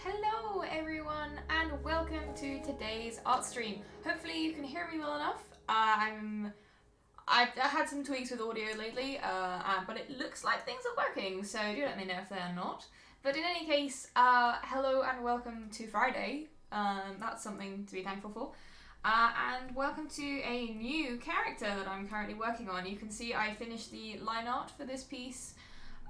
Hello everyone and welcome to today's art stream. Hopefully you can hear me well enough. I've had some tweaks with audio lately, but it looks like things are working, so do let me know if they're not. But in any case, hello and welcome to Friday. That's something to be thankful for. And welcome to a new character that I'm currently working on. You can see I finished the line art for this piece.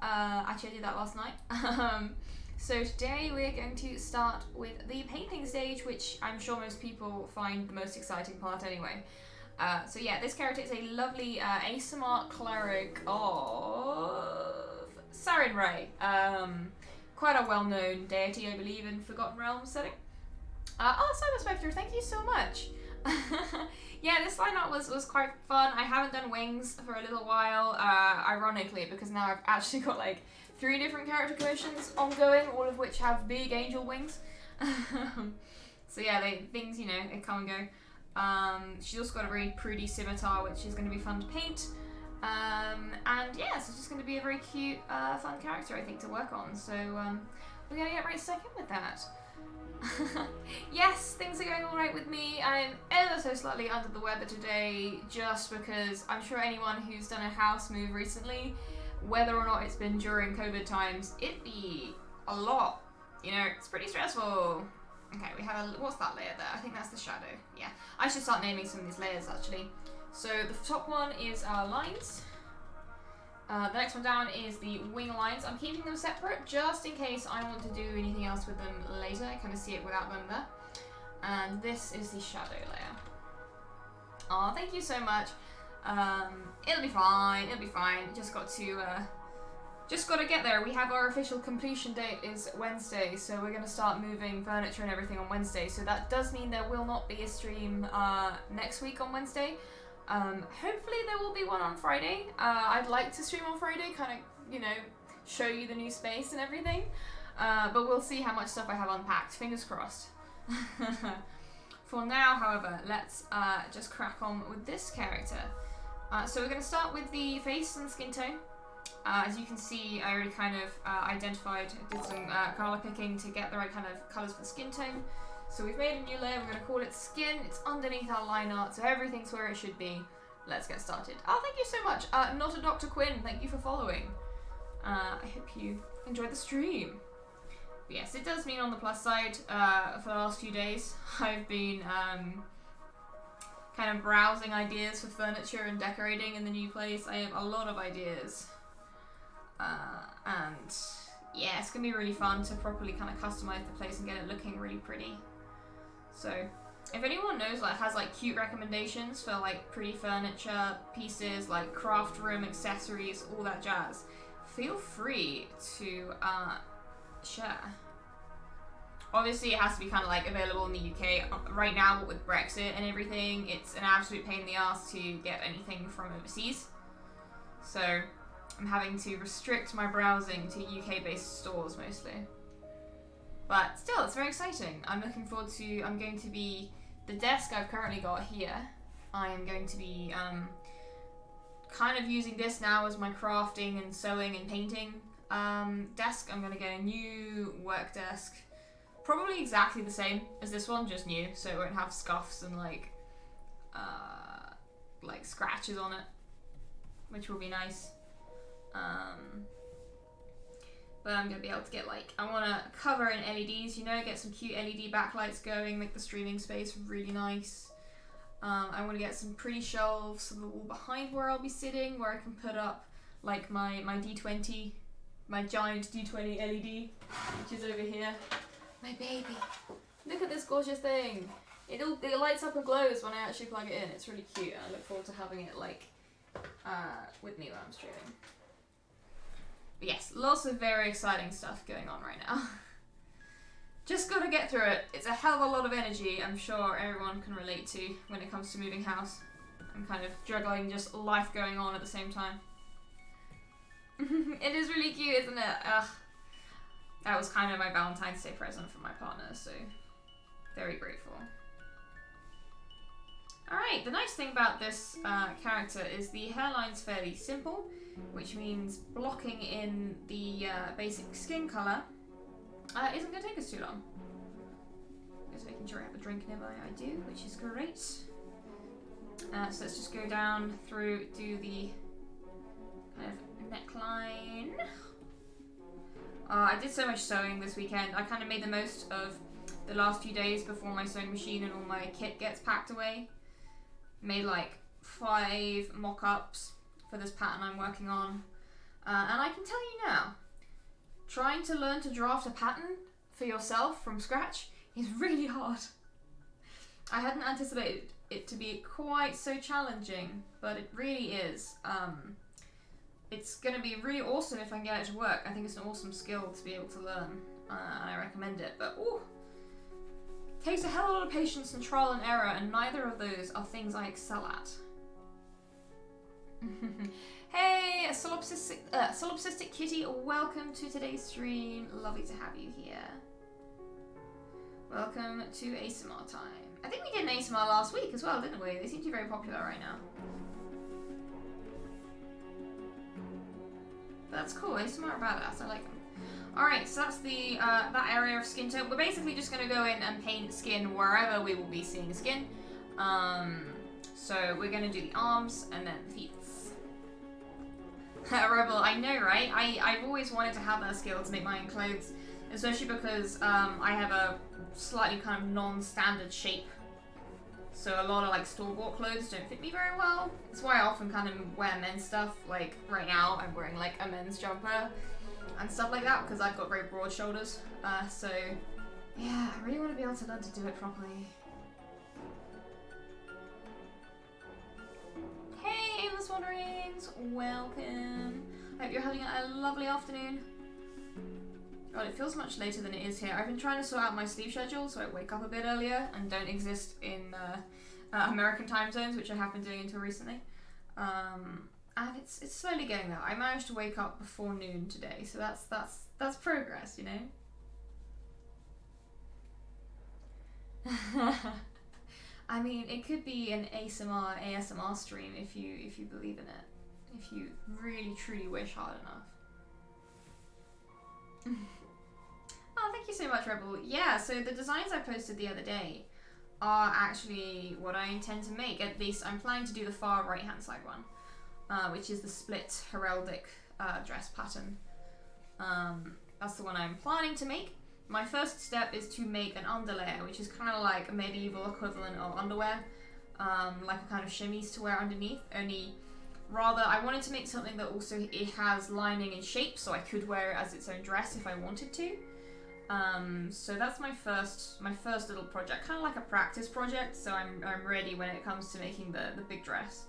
Actually I did that last night. So today we're going to start with the painting stage, which I'm sure most people find the most exciting part anyway. So yeah, this character is a lovely Aasimar Cleric of Sarenrae. Quite a well-known deity, I believe, in Forgotten Realms setting. Cyber Spectre, thank you so much. Yeah, this line art was quite fun. I haven't done wings for a little while, ironically, because now I've actually got like 3 different character commissions ongoing, all of which have big angel wings. So yeah, things, you know, they come and go. She's also got a very pretty scimitar, which is going to be fun to paint. And yeah, so it's just going to be a very cute, fun character, I think, to work on. So we're going to get right stuck in with that. Yes, things are going alright with me. I'm ever so slightly under the weather today, just because I'm sure anyone who's done a house move recently, whether or not it's been during COVID times, it'd be a lot. You know, it's pretty stressful. Okay, we have what's that layer there? I think that's the shadow. Yeah, I should start naming some of these layers actually. So the top one is lines. The next one down is the wing lines. I'm keeping them separate just in case I want to do anything else with them later. I kind of see it without them there. And this is the shadow layer. Oh, thank you so much. It'll be fine. It'll be fine. Just got to get there. We have our official completion date is Wednesday, so we're gonna start moving furniture and everything on Wednesday. So that does mean there will not be a stream next week on Wednesday. Hopefully there will be one on Friday. I'd like to stream on Friday, kind of, you know, show you the new space and everything. But we'll see how much stuff I have unpacked. Fingers crossed. For now, however, let's just crack on with this character. So we're going to start with the face and skin tone. As you can see, I already kind of did some colour picking to get the right kind of colours for the skin tone. So we've made a new layer, we're going to call it skin. It's underneath our line art, so everything's where it should be. Let's get started. Oh, thank you so much. Not a Dr. Quinn, thank you for following. I hope you enjoyed the stream. But yes, it does mean on the plus side, for the last few days, I've been kind of browsing ideas for furniture and decorating in the new place. I have a lot of ideas. And yeah, it's going to be really fun to properly kind of customize the place and get it looking really pretty. So, if anyone knows, like, has like cute recommendations for like pretty furniture pieces, like craft room accessories, all that jazz, feel free to share. Obviously, it has to be kind of like available in the UK right now with Brexit and everything. It's an absolute pain in the ass to get anything from overseas. So, I'm having to restrict my browsing to UK-based stores mostly. But still, it's very exciting. I'm looking forward to, the desk I've currently got here, I am going to be kind of using this now as my crafting and sewing and painting desk. I'm going to get a new work desk, probably exactly the same as this one, just new, so it won't have scuffs and like scratches on it, which will be nice. But I'm going to be able to get I want to cover in LEDs, you know, get some cute LED backlights going, make the streaming space really nice. I want to get some pretty shelves on the wall behind where I'll be sitting, where I can put up like my D20, my giant D20 LED, which is over here. My baby. Look at this gorgeous thing. It lights up and glows when I actually plug it in. It's really cute, and I look forward to having it with me when I'm streaming. But yes, lots of very exciting stuff going on right now. Just gotta get through it. It's a hell of a lot of energy, I'm sure everyone can relate to when it comes to moving house. I'm kind of juggling just life going on at the same time. It is really cute, isn't it? Ugh. That was kind of my Valentine's Day present from my partner, so very grateful. Alright, the nice thing about this character is the hairline's fairly simple, which means blocking in the basic skin colour isn't going to take us too long. Just making sure I have a drink nearby. I do, which is great. So let's just go down through, do the kind of neckline. I did so much sewing this weekend. I kind of made the most of the last few days before my sewing machine and all my kit gets packed away. Made like 5 mock-ups for this pattern I'm working on. And I can tell you now, trying to learn to draft a pattern for yourself from scratch is really hard. I hadn't anticipated it to be quite so challenging, but it really is. It's going to be really awesome if I can get it to work. I think it's an awesome skill to be able to learn, and I recommend it. But ooh, takes a hell of a lot of patience and trial and error, and neither of those are things I excel at. Hey, Solipsistic Kitty, welcome to today's stream. Lovely to have you here. Welcome to Aasimar time. I think we did an Aasimar last week as well, didn't we? They seem to be very popular right now. But that's cool. Aasimar are badass. I like them. Alright, so that's the that area of skin tone. We're basically just going to go in and paint skin wherever we will be seeing skin. So we're going to do the arms and then the feet. Rebel, I know, right? I've always wanted to have that skill to make my own clothes, especially because I have a slightly kind of non-standard shape. So a lot of like store-bought clothes don't fit me very well. That's why I often kind of wear men's stuff. Like right now, I'm wearing like a men's jumper and stuff like that because I've got very broad shoulders. So yeah, I really want to be able to learn to do it properly. Hey, Aimless Wanderings! Welcome! I hope you're having a lovely afternoon. God, it feels much later than it is here. I've been trying to sort out my sleep schedule so I wake up a bit earlier and don't exist in American time zones, which I have been doing until recently. And it's slowly getting there. I managed to wake up before noon today, so that's progress, you know? I mean, it could be an ASMR stream if you believe in it. If you really truly wish hard enough. Oh, thank you so much, Rebel. Yeah, so the designs I posted the other day are actually what I intend to make. At least I'm planning to do the far right hand side one, which is the split heraldic dress pattern. That's the one I'm planning to make. My first step is to make an underlayer, which is kind of like a medieval equivalent of underwear, like a kind of chemise to wear underneath, only rather I wanted to make something that also it has lining and shape, so I could wear it as its own dress if I wanted to. So that's my first little project, kind of like a practice project, so I'm ready when it comes to making the big dress.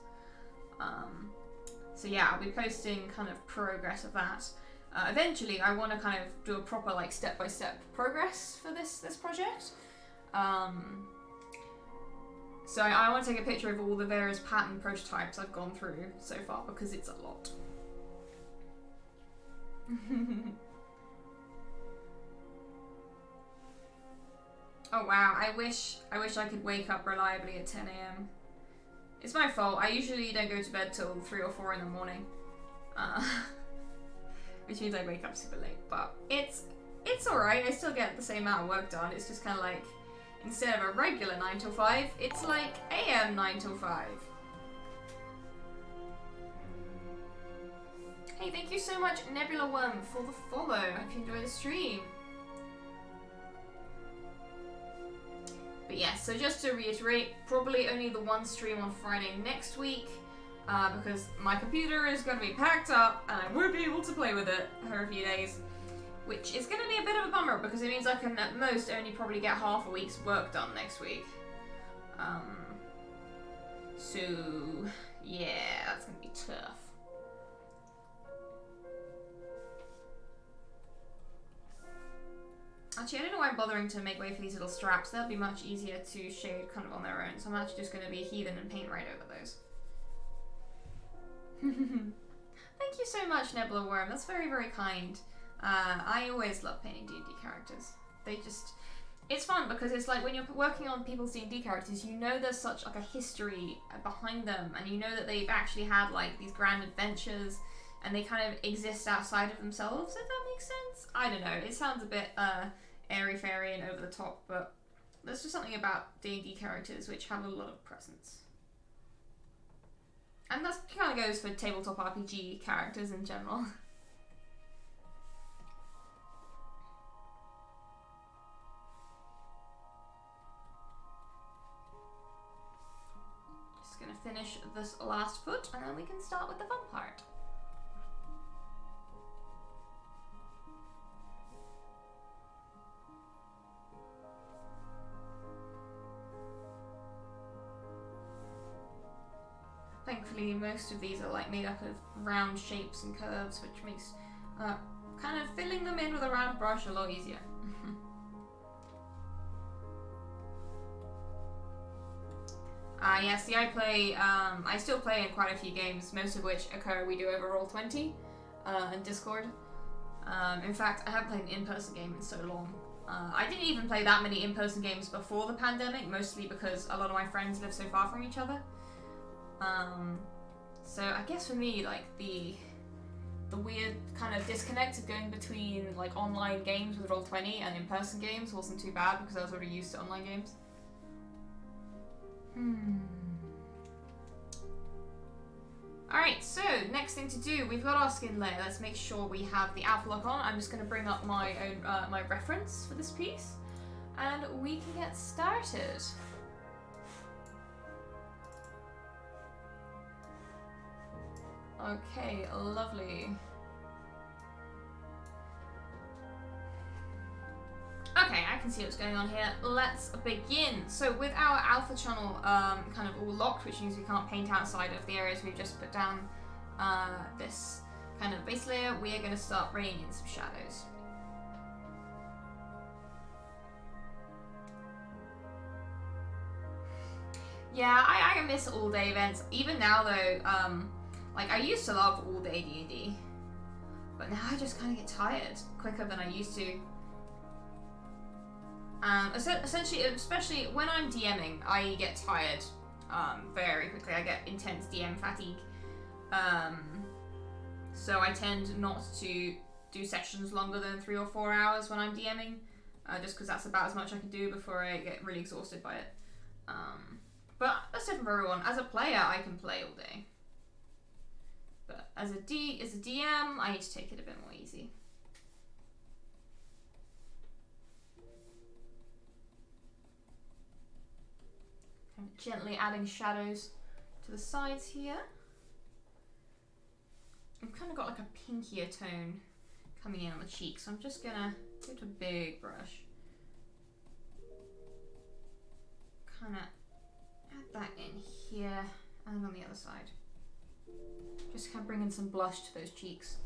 So yeah, I'll be posting kind of progress of that. Eventually, I want to kind of do a proper like step-by-step progress for this project. So I want to take a picture of all the various pattern prototypes I've gone through so far because it's a lot. Oh wow, I wish I could wake up reliably at 10 AM. It's my fault. I usually don't go to bed till 3 or 4 in the morning. Which means I wake up super late, but it's alright. I still get the same amount of work done. It's just kind of like, instead of a regular 9 till 5, it's like AM 9 till 5. Hey, thank you so much, Nebula Worm, for the follow. I hope you enjoy the stream. But yes, so just to reiterate, probably only the one stream on Friday next week. Because my computer is going to be packed up and I won't be able to play with it for a few days, which is going to be a bit of a bummer because it means I can at most only probably get half a week's work done next week. So yeah, that's going to be tough. Actually, I don't know why I'm bothering to make way for these little straps. They'll be much easier to shade kind of on their own, so I'm actually just going to be a heathen and paint right over those. Thank you so much, Nebula Worm. That's very, very kind. I always love painting D&D characters. It's fun because it's like when you're working on people's D&D characters, you know there's such like a history behind them, and you know that they've actually had like these grand adventures, and they kind of exist outside of themselves, if that makes sense. I don't know, it sounds a bit airy-fairy and over the top, but there's just something about D&D characters which have a lot of presence. And that kind of goes for tabletop RPG characters in general. Just gonna finish this last foot and then we can start with the fun part. Thankfully, most of these are like made up of round shapes and curves, which makes kind of filling them in with a round brush a lot easier. Yeah, see, I still play in quite a few games, most of which we do over Roll20 and Discord. In fact, I haven't played an in-person game in so long. I didn't even play that many in-person games before the pandemic, mostly because a lot of my friends live so far from each other. So I guess for me, like, the weird kind of disconnect of going between like online games with Roll20 and in-person games wasn't too bad because I was already used to online games. Alright, so next thing to do, we've got our skin layer. Let's make sure we have the alpha lock on. I'm just going to bring up my own my reference for this piece and we can get started. Okay, lovely. Okay, I can see what's going on here. Let's begin. So with our alpha channel kind of all locked, which means we can't paint outside of the areas we've just put down this kind of base layer, we are going to start bringing in some shadows. Yeah, I miss all-day events. Even now though, like, I used to love all-day D&D, but now I just kind of get tired quicker than I used to. Essentially, especially when I'm DMing, I get tired very quickly. I get intense DM fatigue. So I tend not to do sessions longer than 3 or 4 hours when I'm DMing, just because that's about as much I can do before I get really exhausted by it. But that's different for everyone. As a player, I can play all day. But as a DM, I need to take it a bit more easy. Kind of gently adding shadows to the sides here. I've kind of got like a pinkier tone coming in on the cheek, so I'm just gonna go to a big brush. Kind of add that in here and on the other side. Just kind of bringing some blush to those cheeks.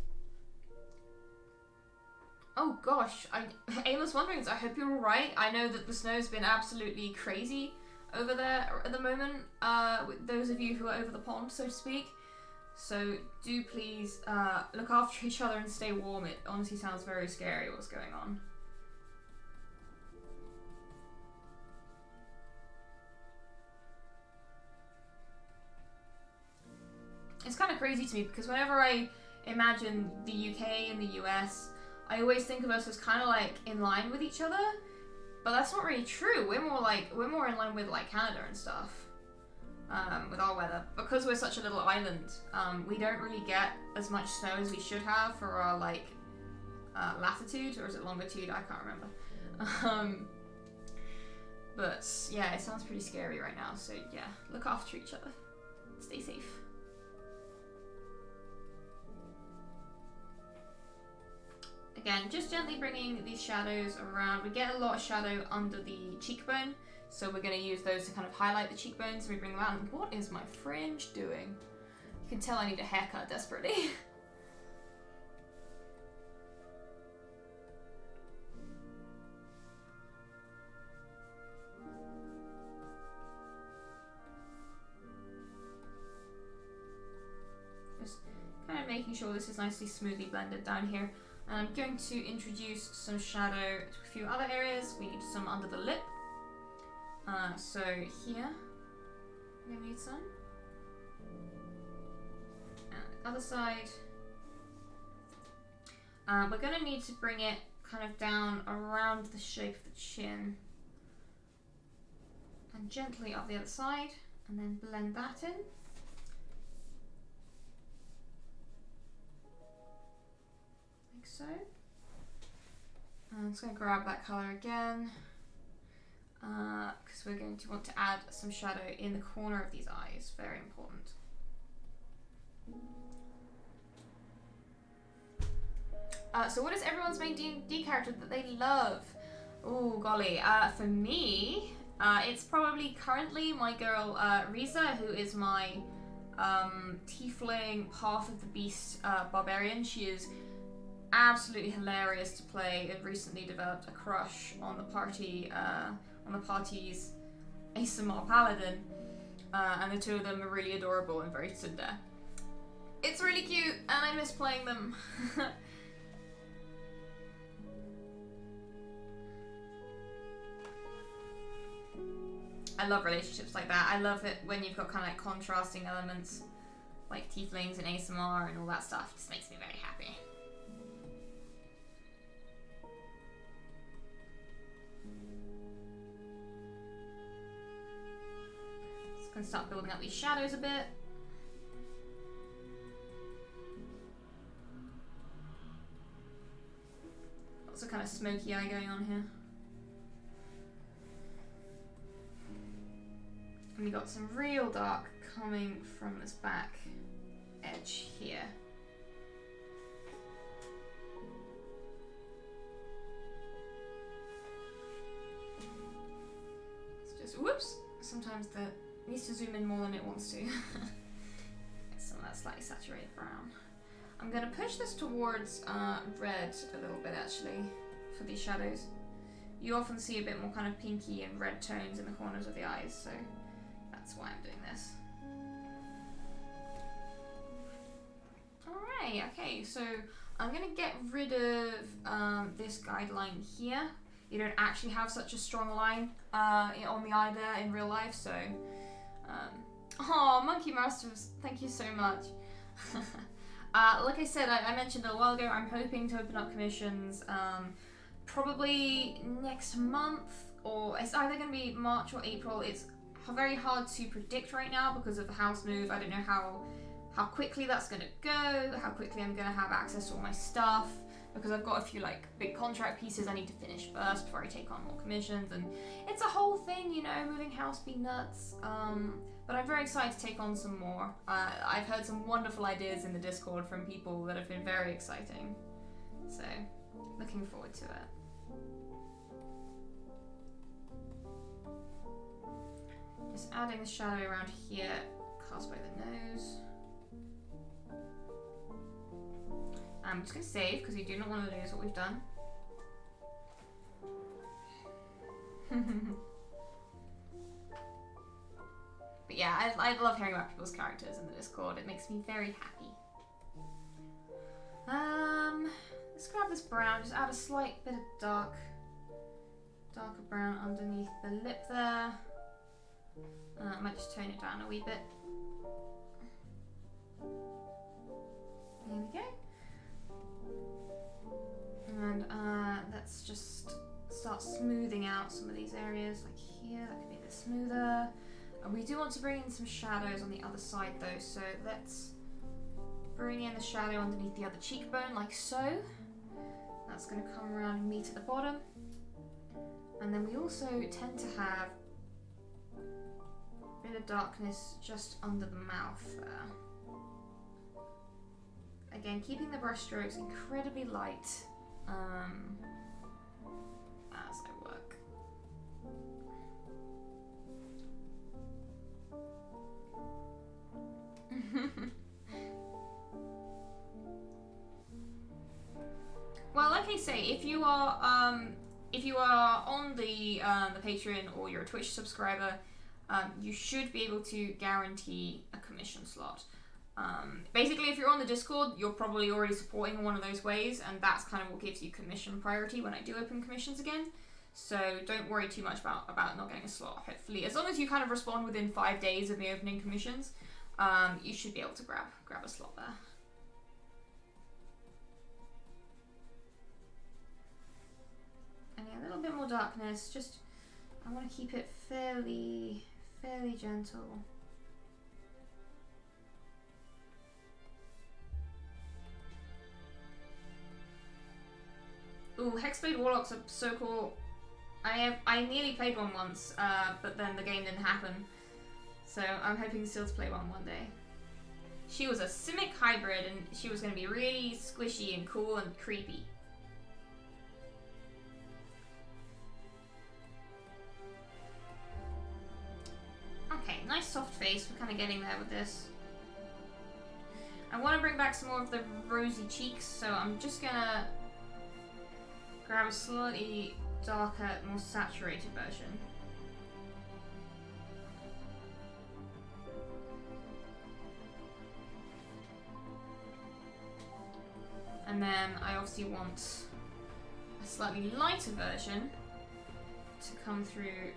Oh gosh, Aimless Wanderings, I hope you're alright. I know that the snow's been absolutely crazy over there at the moment, with those of you who are over the pond, so to speak. So do please look after each other and stay warm. It honestly sounds very scary what's going on. It's kind of crazy to me because whenever I imagine the UK and the US, I always think of us as kind of like in line with each other, but that's not really true. We're more in line with like Canada and stuff, with our weather. Because we're such a little island, we don't really get as much snow as we should have for our like latitude, or is it longitude? I can't remember. But yeah, it sounds pretty scary right now. So yeah, look after each other. Stay safe. Again, just gently bringing these shadows around. We get a lot of shadow under the cheekbone, so we're going to use those to kind of highlight the cheekbones. We bring them out. And what is my fringe doing? You can tell I need a haircut desperately. Just kind of making sure this is nicely smoothly blended down here. And I'm going to introduce some shadow to a few other areas. We need some under the lip. So here, we need some. And the other side. We're going to need to bring it kind of down around the shape of the chin. And gently up the other side, and then blend that in. Like so. And I'm just going to grab that colour again, because we're going to want to add some shadow in the corner of these eyes. Very important. So what is everyone's main D&D character that they love? Oh golly, for me, it's probably currently my girl Risa, who is my tiefling Path of the Beast barbarian. She is absolutely hilarious to play and recently developed a crush on the party's Aasimar paladin, and the two of them are really adorable and very tsundere. It's really cute and I miss playing them. I love relationships like that. I love it when you've got kind of like contrasting elements like tieflings and Aasimar and all that stuff. It just makes me very happy. Just gonna start building up these shadows a bit. Lots of kind of smoky eye going on here. And we got some real dark coming from this back edge here. It's just, whoops! Sometimes it needs to zoom in more than it wants to. Get some of that slightly saturated brown. I'm going to push this towards red a little bit actually for these shadows. You often see a bit more kind of pinky and red tones in the corners of the eyes, so that's why I'm doing this. Alright, okay, so I'm going to get rid of this guideline here. You don't actually have such a strong line on the eye there in real life, so... oh, Monkey Masters, thank you so much. Like I said, I mentioned a while ago, I'm hoping to open up commissions probably next month, or it's either going to be March or April. It's very hard to predict right now because of the house move. I don't know how quickly that's going to go, how quickly I'm going to have access to all my stuff, because I've got a few like big contract pieces I need to finish first before I take on more commissions, and it's a whole thing, you know, moving house be nuts. But I'm very excited to take on some more. I've heard some wonderful ideas in the Discord from people that have been very exciting, so looking forward to it. Just adding the shadow around here, cast by the nose. I'm just going to save because we do not want to lose what we've done. But yeah, I love hearing about people's characters in the Discord. It makes me very happy. Let's grab this brown, just add a slight bit of darker brown underneath the lip there. I might just tone it down a wee bit. There we go. And let's just start smoothing out some of these areas, like here, that could be a bit smoother. And we do want to bring in some shadows on the other side though, so let's bring in the shadow underneath the other cheekbone, like so. That's going to come around and meet at the bottom. And then we also tend to have a bit of darkness just under the mouth there. Again, keeping the brush strokes incredibly light as I work. Well, like I say, if you are on the Patreon or you're a Twitch subscriber, you should be able to guarantee a commission slot. Basically, if you're on the Discord, you're probably already supporting one of those ways, and that's kind of what gives you commission priority when I do open commissions again. So don't worry too much about not getting a slot. Hopefully, as long as you kind of respond within 5 days of me opening commissions, you should be able to grab a slot there. little bit more darkness. Just, I want to keep it fairly gentle. Ooh, Hex Blade Warlocks are so cool. I nearly played one once, but then the game didn't happen. So I'm hoping still to play one day. She was a Simic hybrid, and she was going to be really squishy and cool and creepy. Okay, nice soft face. We're kind of getting there with this. I want to bring back some more of the rosy cheeks, so I'm just going to grab a slightly darker, more saturated version. And then I obviously want a slightly lighter version to come through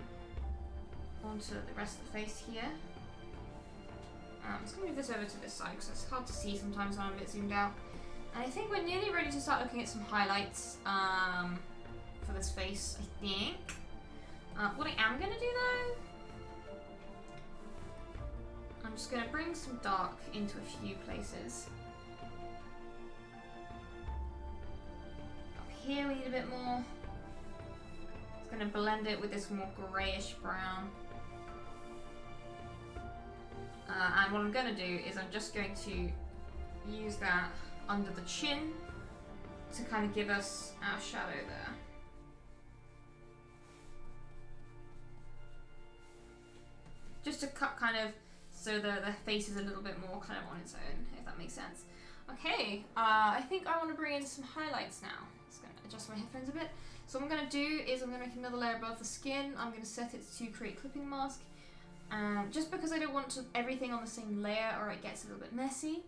onto the rest of the face here. I'm just going to move this over to this side because it's hard to see sometimes when I'm a bit zoomed out. And I think we're nearly ready to start looking at some highlights for this face, I think. What I am going to do though, I'm just going to bring some dark into a few places. Up here we need a bit more. Just going to blend it with this more greyish brown. And what I'm going to do is I'm just going to use that under the chin to kind of give us our shadow there. Just to cut kind of so the face is a little bit more kind of on its own, if that makes sense. Okay, I think I want to bring in some highlights now. Just going to adjust my headphones a bit. So what I'm going to do is I'm going to make another layer above the skin. I'm going to set it to create clipping mask. Just because I don't want everything on the same layer or it gets a little bit messy.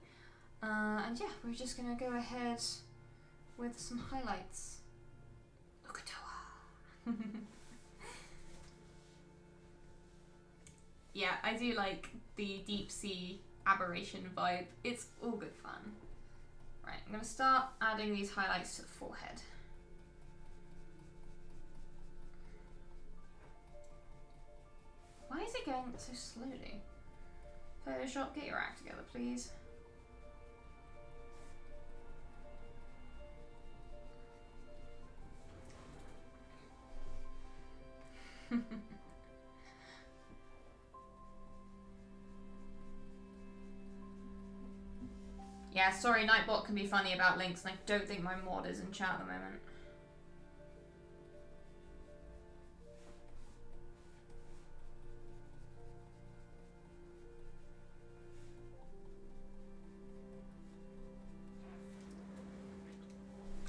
And yeah, we're just going to go ahead with some highlights. Ukatoa. Yeah, I do like the deep sea aberration vibe. It's all good fun. Right, I'm going to start adding these highlights to the forehead. Why is it going so slowly? Photoshop, get your act together, please. Yeah, sorry, Nightbot can be funny about links, and I don't think my mod is in chat at the moment.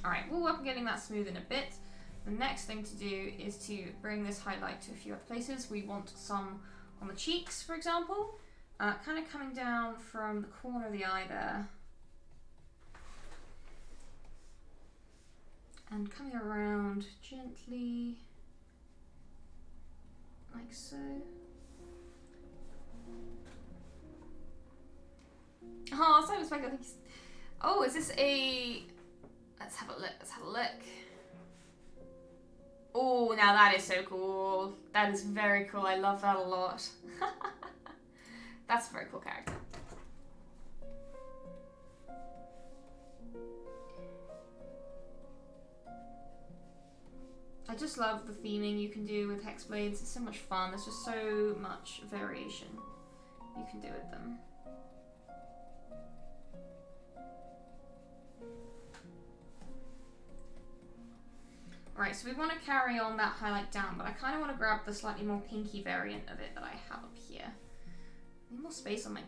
Alright, we'll work on getting that smooth in a bit. The next thing to do is to bring this highlight to a few other places. We want some on the cheeks, for example. Kind of coming down from the corner of the eye there. And coming around gently, like so. Oh, Simon's back. I think he's... Oh, is this a... Let's have a look. Let's have a look. Oh, now that is so cool. That is very cool. I love that a lot. That's a very cool character. I just love the theming you can do with Hex Blades. It's so much fun. There's just so much variation you can do with them. Alright, so we want to carry on that highlight down, but I kind of want to grab the slightly more pinky variant of it that I have up here. I need more space on my...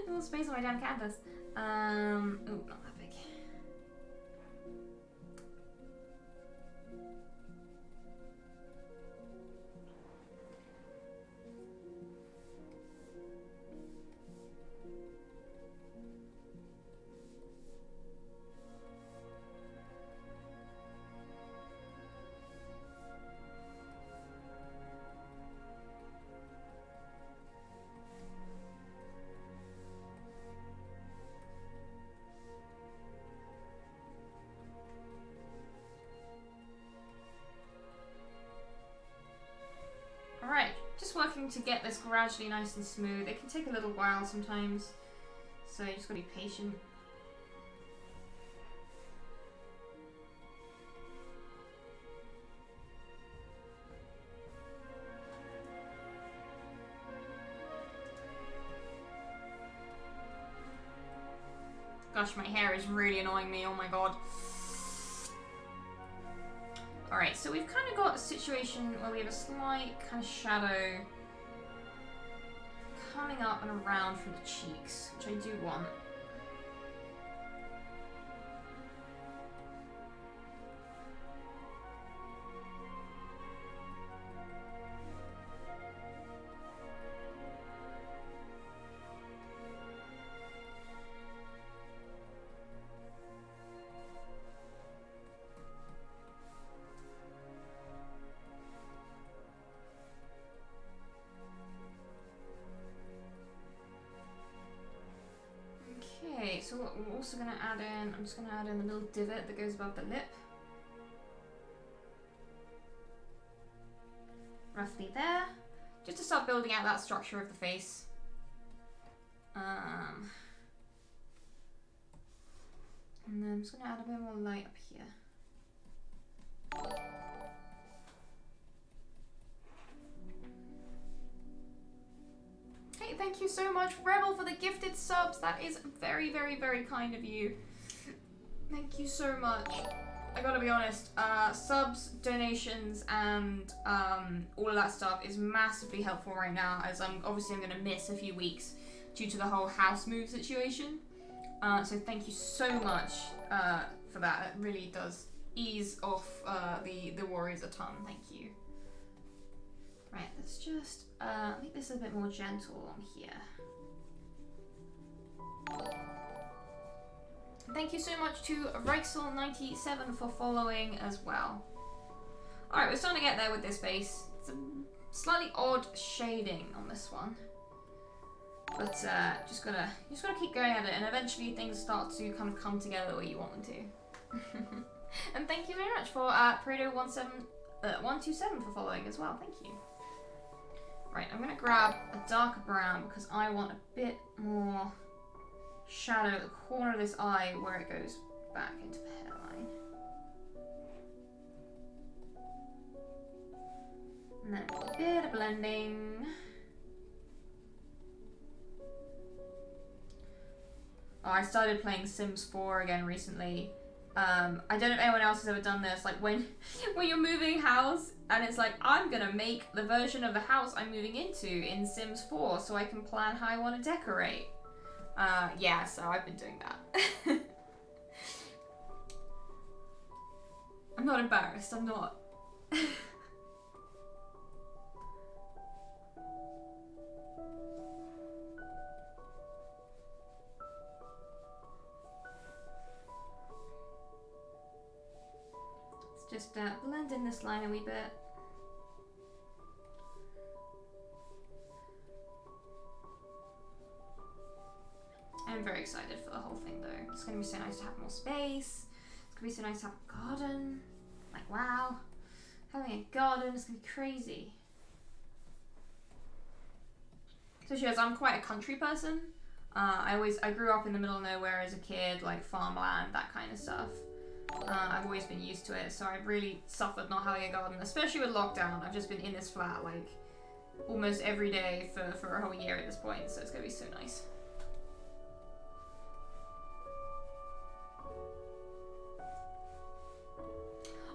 more space on my damn canvas. Oh, not that big. Just working to get this gradually nice and smooth. It can take a little while sometimes, so you just gotta be patient. Gosh, my hair is really annoying me, oh my god. Alright, so we've kind of got a situation where we have a slight kind of shadow coming up and around from the cheeks, which I do want. Okay, so what we're also going to add in, I'm just going to add in the little divot that goes above the lip. Roughly there. Just to start building out that structure of the face. And then I'm just going to add a bit more light up here. Hey, thank you so much, Rebel, for the gifted subs. That is very, very, very kind of you. Thank you so much. I gotta be honest, subs, donations, and all of that stuff is massively helpful right now, as I'm gonna miss a few weeks due to the whole house move situation. So thank you so much for that. It really does ease off the worries a ton. Thank you. Right, let's just make this a bit more gentle on here. Thank you so much to Rexel97 for following as well. Alright, we're starting to get there with this face. It's a slightly odd shading on this one. But just gotta keep going at it, and eventually things start to kind of come together the way you want them to. And thank you very much for Predo127 for following as well. Thank you. Right, I'm gonna grab a darker brown because I want a bit more shadow at the corner of this eye where it goes back into the hairline. And then a bit of blending. Oh, I started playing Sims 4 again recently. I don't know if anyone else has ever done this, like when you're moving house and it's like, I'm gonna make the version of the house I'm moving into in Sims 4 so I can plan how I want to decorate. Yeah, so I've been doing that. I'm not embarrassed, I'm not. Just blend in this line a wee bit. I'm very excited for the whole thing though. It's gonna be so nice to have more space. It's gonna be so nice to have a garden. Like, wow. Having a garden is gonna be crazy. So she goes, I'm quite a country person. I grew up in the middle of nowhere as a kid, like farmland, that kind of stuff. I've always been used to it, so I've really suffered not having a garden, especially with lockdown. I've just been in this flat like almost every day for a whole year at this point, so it's gonna be so nice.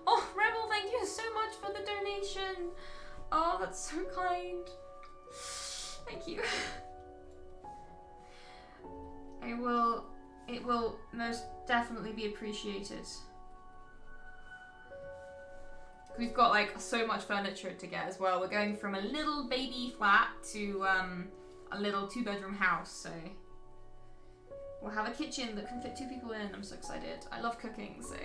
Oh, Rebel, thank you so much for the donation. Oh, that's so kind. Thank you. It will most definitely be appreciated. We've got like so much furniture to get as well. We're going from a little baby flat to a little 2-bedroom house, so we'll have a kitchen that can fit 2 people in. I'm so excited. I love cooking, so.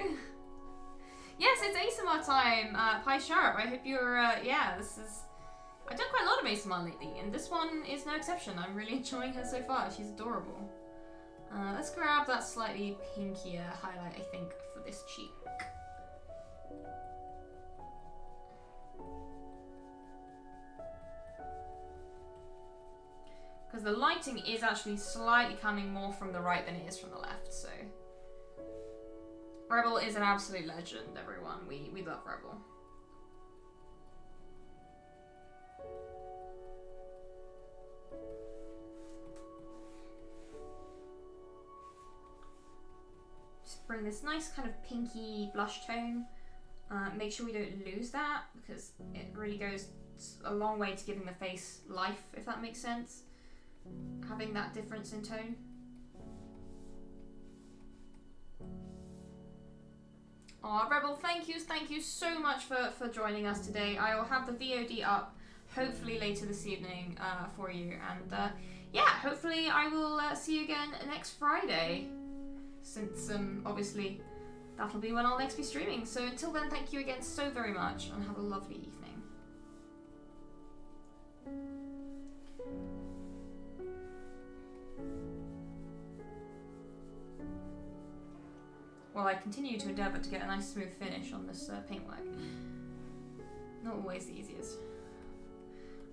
Yes, it's Aasimar time. Pie Sharp, I hope you're, yeah, this is... I've done quite a lot of Aasimar lately, and this one is no exception. I'm really enjoying her so far. She's adorable. Let's grab that slightly pinkier highlight, I think, for this cheek. Because the lighting is actually slightly coming more from the right than it is from the left, so. Rebel is an absolute legend, everyone. We love Rebel. Just bring this nice kind of pinky blush tone. Make sure we don't lose that, because it really goes a long way to giving the face life, if that makes sense. Having that difference in tone. Aw, Rebel, thank you so much for joining us today. I will have the VOD up hopefully later this evening for you, and yeah, hopefully I will see you again next Friday, since obviously that'll be when I'll next be streaming. So until then, thank you again so very much, and have a lovely evening. While I continue to endeavour to get a nice smooth finish on this paintwork. Not always the easiest.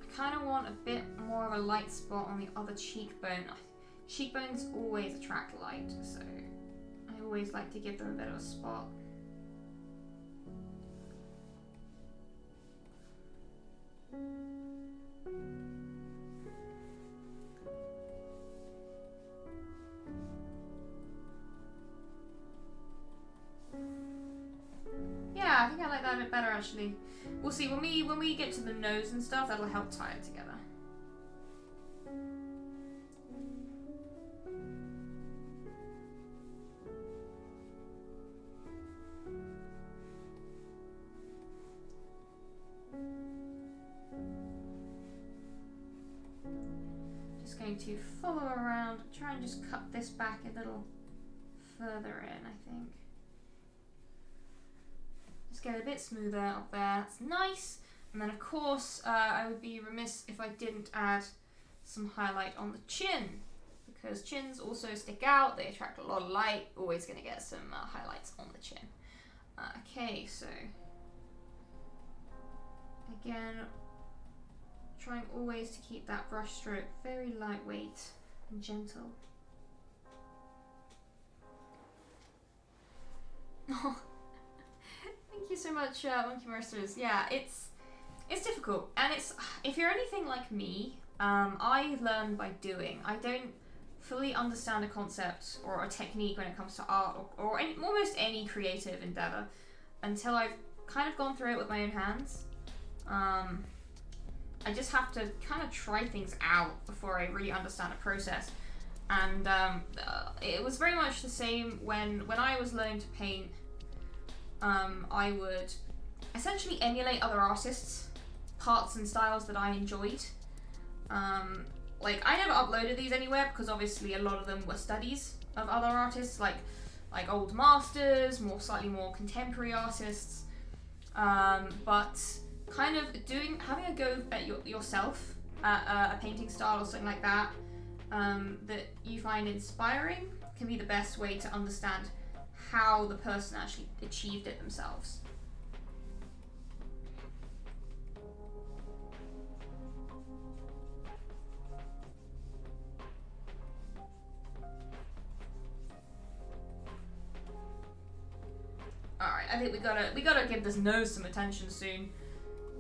I kind of want a bit more of a light spot on the other cheekbone. Cheekbones always attract light, so I always like to give them a bit of a spot. Yeah, I think I like that a bit better actually. We'll see when we get to the nose and stuff, that'll help tie it together. Just going to follow around, try and just cut this back a little further in, I think. Just get a bit smoother up there, that's nice. And then of course, I would be remiss if I didn't add some highlight on the chin, because chins also stick out, they attract a lot of light, always gonna get some highlights on the chin. Okay, so again, trying always to keep that brush stroke very lightweight and gentle. Thank you so much, Monkey Mercers. Yeah, it's difficult, and if you're anything like me, I learn by doing. I don't fully understand a concept or a technique when it comes to art or almost any creative endeavor until I've kind of gone through it with my own hands. I just have to kind of try things out before I really understand a process. And it was very much the same when I was learning to paint. I would essentially emulate other artists' parts and styles that I enjoyed. Like, I never uploaded these anywhere because obviously a lot of them were studies of other artists, like old masters, slightly more contemporary artists. But kind of having a go at yourself at a painting style or something like that, that you find inspiring can be the best way to understand how the person actually achieved it themselves. Alright, I think we gotta give this nose some attention soon.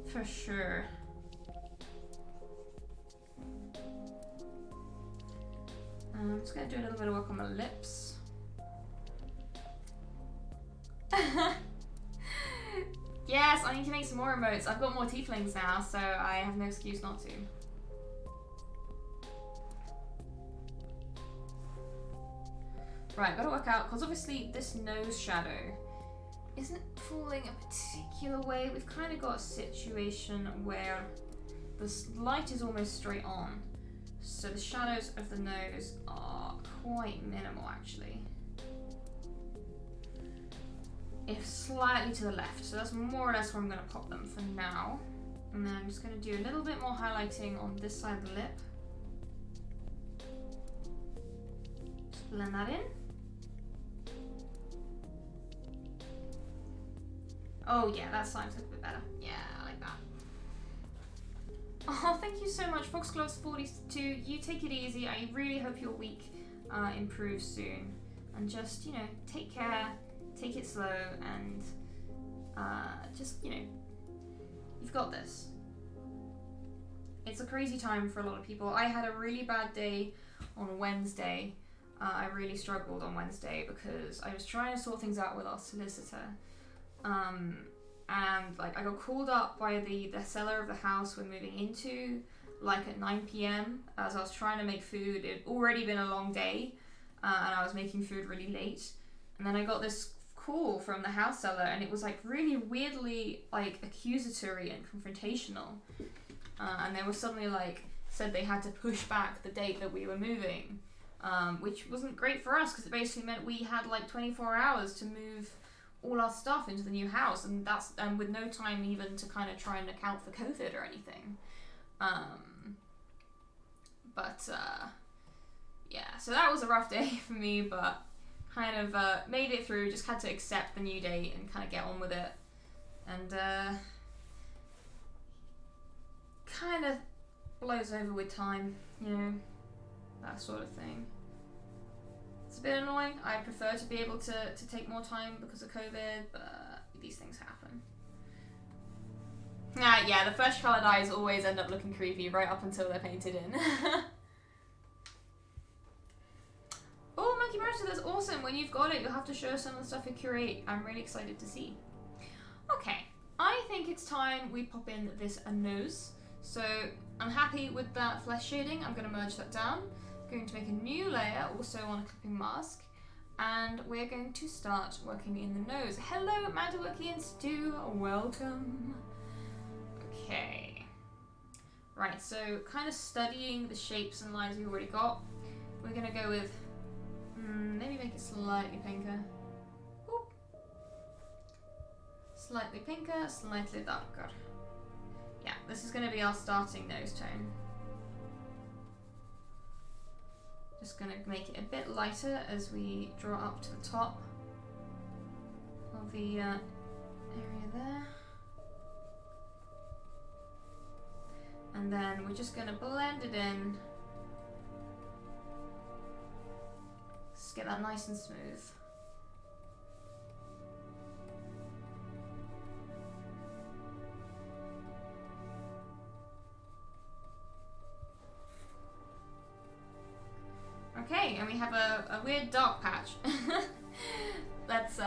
For sure. I'm just gonna do a little bit of work on the lips. Yes, I need to make some more emotes. I've got more tieflings now, so I have no excuse not to. Right, gotta work out, because obviously this nose shadow isn't falling a particular way. We've kind of got a situation where the light is almost straight on, so the shadows of the nose are quite minimal actually. If slightly to the left, so that's more or less where I'm going to pop them for now. And then I'm just going to do a little bit more highlighting on this side of the lip. Just blend that in. Oh yeah, that slime's a bit better. Yeah, I like that. Oh, thank you so much, Foxgloves42. You take it easy. I really hope your week improves soon. And just, you know, take care, take it slow, and just, you know, you've got this. It's a crazy time for a lot of people. I had a really bad day on Wednesday. I really struggled on Wednesday because I was trying to sort things out with our solicitor. And like I got called up by the seller of the house we're moving into, like at 9 p.m. as I was trying to make food. It had already been a long day, and I was making food really late. And then I got this call from the house seller, and it was like really weirdly like accusatory and confrontational. And they were suddenly like said they had to push back the date that we were moving, which wasn't great for us because it basically meant we had like 24 hours to move all our stuff into the new house, and that's with no time even to kind of try and account for COVID or anything. Yeah, so that was a rough day for me, but kind of made it through. Just had to accept the new date and kind of get on with it, and kind of blows over with time, you know, that sort of thing. It's a bit annoying. I prefer to be able to take more time because of COVID, but these things happen. Yeah, the fresh colour dyes always end up looking creepy right up until they're painted in. Oh, Monkey Barrister, that's awesome. When you've got it, you'll have to show us some of the stuff you curate. I'm really excited to see. Okay, I think it's time we pop in this nose. So I'm happy with that flesh shading. I'm going to merge that down. Going to make a new layer also on a clipping mask, and we're going to start working in the nose. Hello, Mandawaki and Stu, welcome. Okay, right, so kind of studying the shapes and lines we've already got, we're going to go with maybe make it slightly pinker. Oop. Slightly pinker, slightly darker. Yeah, this is going to be our starting nose tone. Just going to make it a bit lighter as we draw up to the top of the area there. And then we're just going to blend it in. Just get that nice and smooth. Okay, and we have a weird dark patch. Let's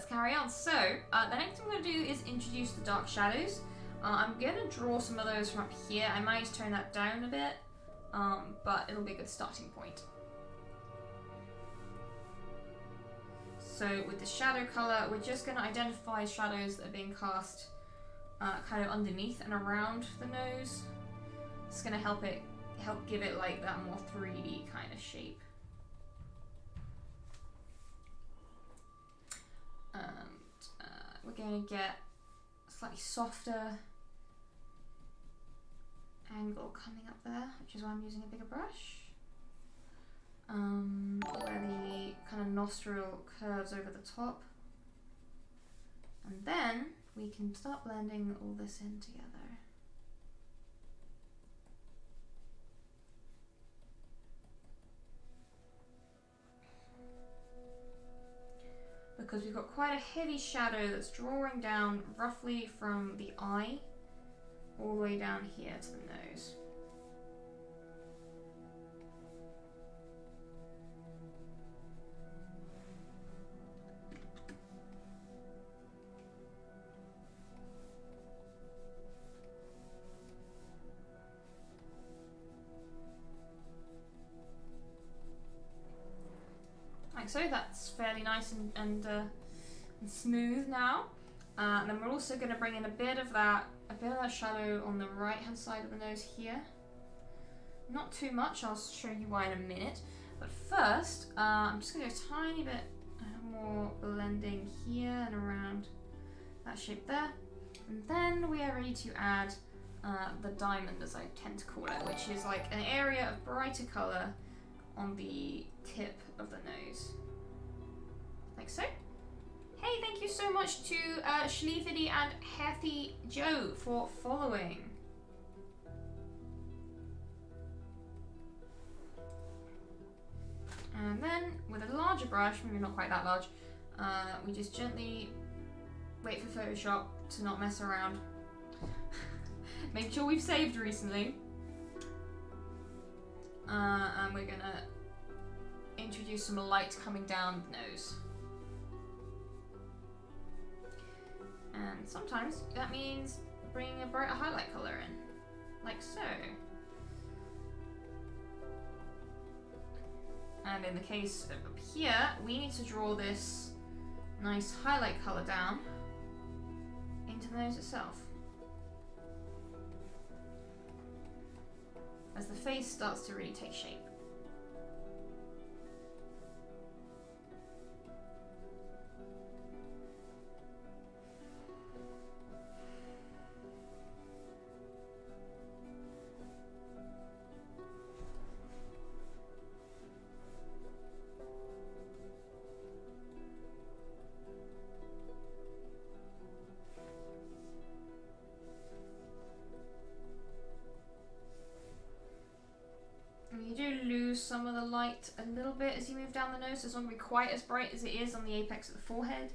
carry on. So, the next thing I'm going to do is introduce the dark shadows. I'm going to draw some of those from up here. I might tone that down a bit, but it'll be a good starting point. So with the shadow color, we're just going to identify shadows that are being cast kind of underneath and around the nose. It's going to help give it like that more 3D kind of shape. And we're going to get a slightly softer angle coming up there, which is why I'm using a bigger brush. Where the kind of nostril curves over the top. And then we can start blending all this in together. Because we've got quite a heavy shadow that's drawing down roughly from the eye all the way down here to the nose. Like so, that's fairly nice and smooth now. And then we're also going to bring in a bit of that shadow on the right hand side of the nose here. Not too much, I'll show you why in a minute. But first, I'm just going to do a tiny bit more blending here and around that shape there. And then we are ready to add the diamond, as I tend to call it, which is like an area of brighter colour on the tip of the nose. Like so. Hey, thank you so much to Schleefity and Healthy Joe for following. And then, with a larger brush, maybe not quite that large, we just gently wait for Photoshop to not mess around. Make sure we've saved recently. And we're gonna introduce some light coming down the nose. And sometimes that means bringing a brighter highlight color in, like so. And in the case of up here, we need to draw this nice highlight color down into the nose itself. As the face starts to really take shape. You do lose some of the light a little bit as you move down the nose, so it's not going to be quite as bright as it is on the apex of the forehead,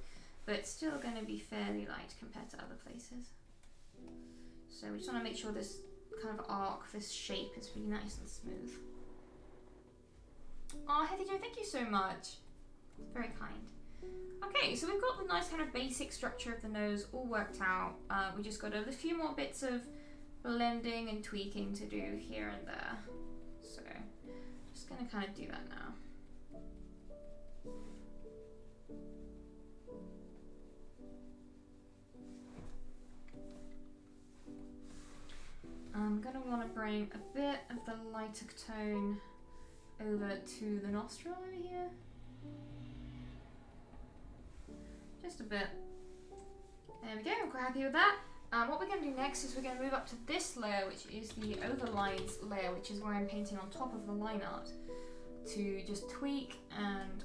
but it's still going to be fairly light compared to other places. So we just want to make sure this kind of arc, this shape is really nice and smooth. Oh, Heathy Joe, thank you so much. Very kind. Okay, so we've got the nice kind of basic structure of the nose all worked out. We just got a few more bits of blending and tweaking to do here and there. So, just gonna kind of do that now. I'm gonna want to bring a bit of the lighter tone over to the nostril over here. Just a bit. There we go, I'm quite happy with that. What we're going to do next is we're going to move up to this layer, which is the overlines layer, which is where I'm painting on top of the line art, to just tweak and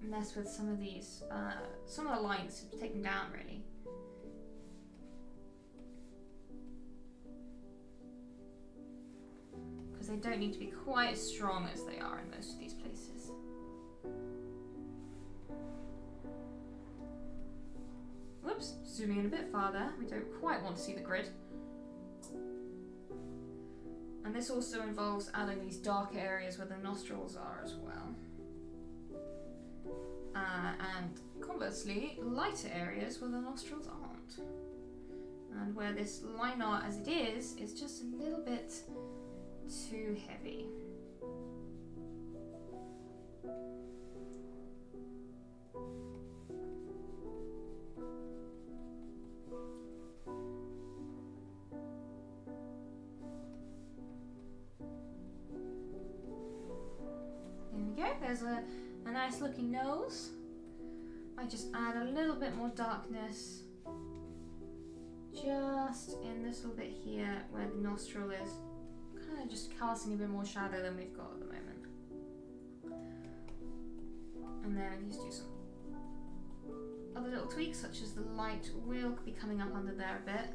mess with some of these, some of the lines, to take them down really. Because they don't need to be quite as strong as they are in most of these places. Whoops, zooming in a bit farther, we don't quite want to see the grid. And this also involves adding these darker areas where the nostrils are as well. And conversely, lighter areas where the nostrils aren't. And where this line art as it is just a little bit too heavy. There's a nice looking nose. I just add a little bit more darkness just in this little bit here where the nostril is, kind of just casting a bit more shadow than we've got at the moment. And then we just do some other little tweaks, such as the light will be coming up under there a bit.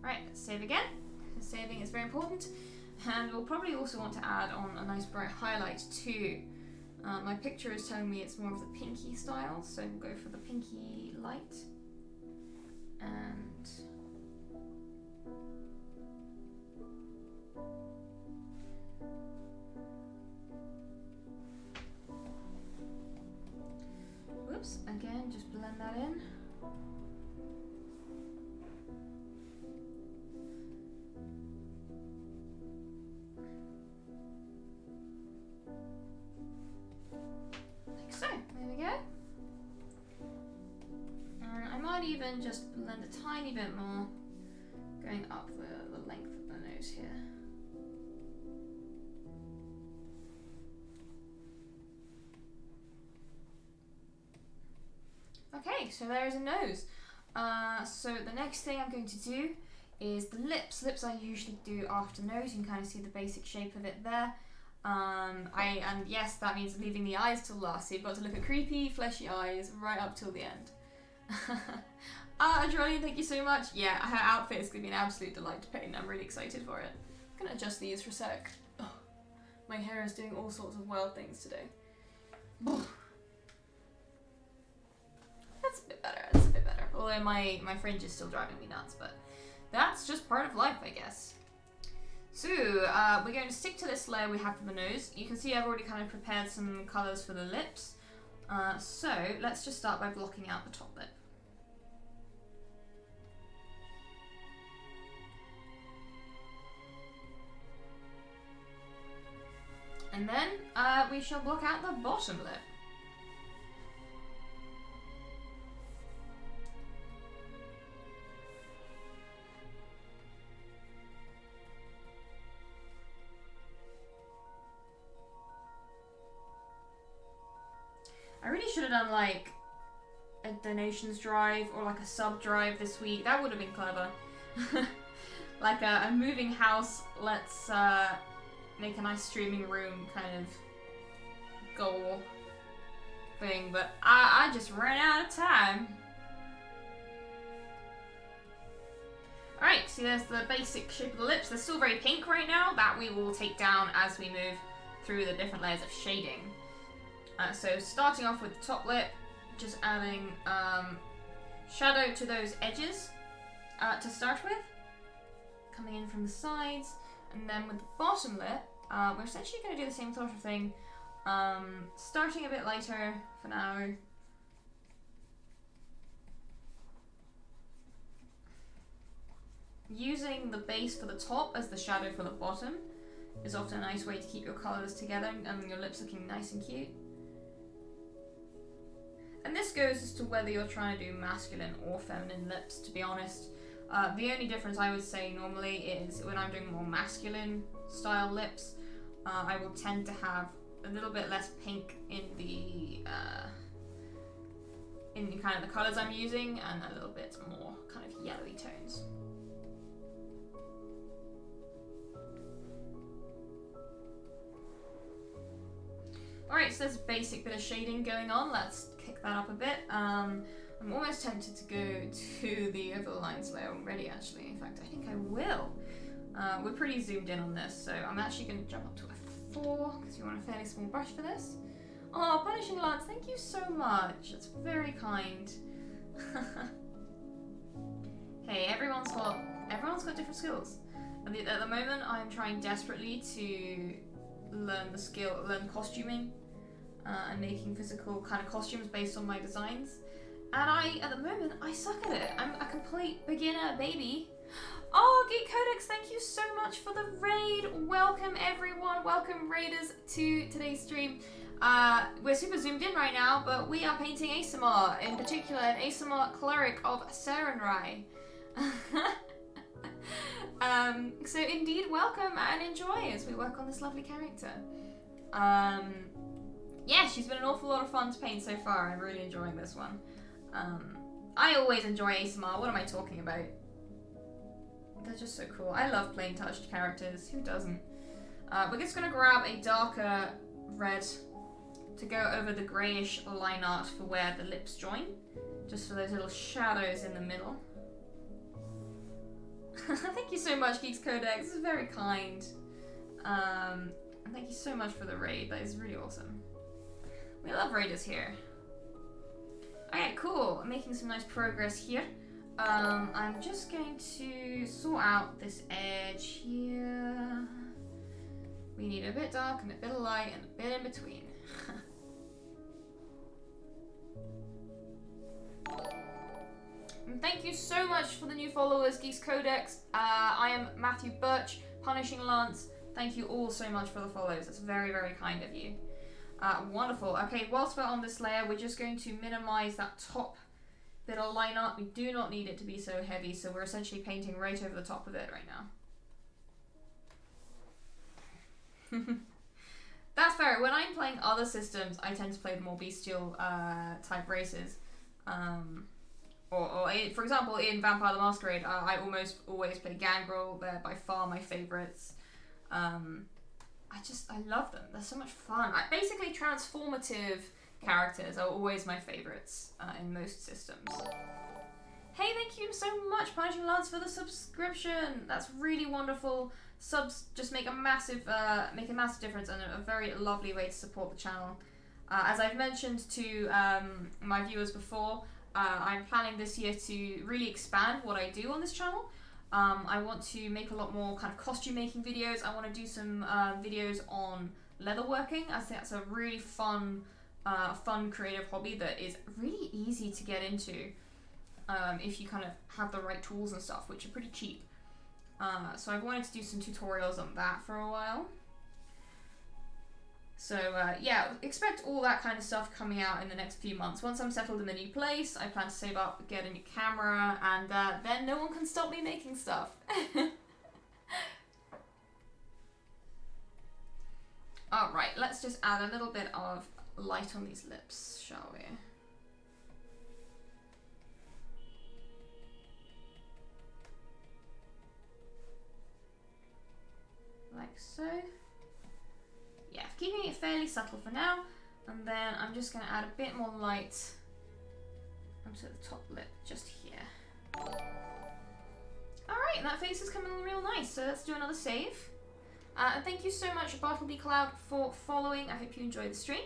Right, let's save again. Saving is very important, and we'll probably also want to add on a nice bright highlight too. My picture is telling me it's more of the pinky style, so we'll go for the pinky light. And whoops, again, just blend that in. Even just blend a tiny bit more, going up the length of the nose here. Okay, so there is a nose. So the next thing I'm going to do is the lips. Lips I usually do after nose. You can kind of see the basic shape of it there. And yes, that means leaving the eyes till last. So you've got to look at creepy, fleshy eyes right up till the end. Adrelian, thank you so much. Yeah, her outfit is going to be an absolute delight to paint. I'm really excited for it. I'm going to adjust these for a sec. Oh, my hair is doing all sorts of wild things today. That's a bit better, that's a bit better. Although my fringe is still driving me nuts, but that's just part of life, I guess. So, we're going to stick to this layer we have for the nose. You can see I've already kind of prepared some colours for the lips. So, let's just start by blocking out the top lip. And then, we shall block out the bottom lip. I really should have done like a donations drive or like a sub drive this week. That would have been clever. Like a moving house, let's make a nice streaming room kind of goal thing, but I just ran out of time. Alright, so there's the basic shape of the lips. They're still very pink right now. That we will take down as we move through the different layers of shading. So starting off with the top lip, just adding shadow to those edges to start with, coming in from the sides, and then with the bottom lip, we're essentially going to do the same sort of thing, starting a bit lighter for now. Using the base for the top as the shadow for the bottom is often a nice way to keep your colours together and your lips looking nice and cute. And this goes as to whether you're trying to do masculine or feminine lips, to be honest. The only difference I would say normally is when I'm doing more masculine style lips, I will tend to have a little bit less pink in the kind of the colours I'm using, and a little bit more kind of yellowy tones. Alright, so there's a basic bit of shading going on. Let's kick that up a bit. I'm almost tempted to go to the over the lines layer already, actually. In fact, I think I will. We're pretty zoomed in on this, so I'm actually going to jump up to a 4, because we want a fairly small brush for this. Oh, Punishing Lance, thank you so much. That's very kind. Hey, everyone's got different skills. At the moment, I'm trying desperately to learn costuming and making physical kind of costumes based on my designs. And at the moment, I suck at it. I'm a complete beginner baby. Oh, Geek Codex, thank you so much for the raid. Welcome everyone, welcome raiders to today's stream. We're super zoomed in right now, but we are painting Aasimar, in particular an Aasimar Cleric of Sarenrai. So indeed, welcome and enjoy as we work on this lovely character. Yeah, she's been an awful lot of fun to paint so far. I'm really enjoying this one. I always enjoy Aasimar. What am I talking about? They're just so cool. I love plain touched characters. Who doesn't? We're just going to grab a darker red to go over the greyish line art for where the lips join. Just for those little shadows in the middle. Thank you so much, Geeks Codex. This is very kind. And thank you so much for the raid. That is really awesome. We love raiders here. Okay, cool. I'm making some nice progress here. I'm just going to sort out this edge here. We need a bit dark and a bit of light and a bit in between. And thank you so much for the new followers, Geeks Codex. I am Matthew Birch, Punishing Lance. Thank you all so much for the follows. That's very, very kind of you. Wonderful. Okay, whilst we're on this layer, we're just going to minimize that top bit of line art. We do not need it to be so heavy, so we're essentially painting right over the top of it right now. That's fair. When I'm playing other systems, I tend to play the more bestial type races. For example, in Vampire the Masquerade, I almost always play Gangrel. They're by far my favourites. I love them. They're so much fun. Basically, transformative characters are always my favorites in most systems. Hey, thank you so much, Punishing Lance, for the subscription. That's really wonderful. Subs just make a massive difference and a very lovely way to support the channel. As I've mentioned to my viewers before, I'm planning this year to really expand what I do on this channel. I want to make a lot more kind of costume making videos. I want to do some videos on leatherworking. I think that's a really fun creative hobby that is really easy to get into. If you kind of have the right tools and stuff, which are pretty cheap. So I've wanted to do some tutorials on that for a while. So yeah, expect all that kind of stuff coming out in the next few months. Once I'm settled in the new place, I plan to save up, get a new camera, and then no one can stop me making stuff. Alright, let's just add a little bit of light on these lips, shall we? Like so. Yeah, keeping it fairly subtle for now, and then I'm just going to add a bit more light onto the top lip just here. Alright, that face is coming real nice, so let's do another save. And thank you so much, Bartleby Cloud, for following. I hope you enjoyed the stream.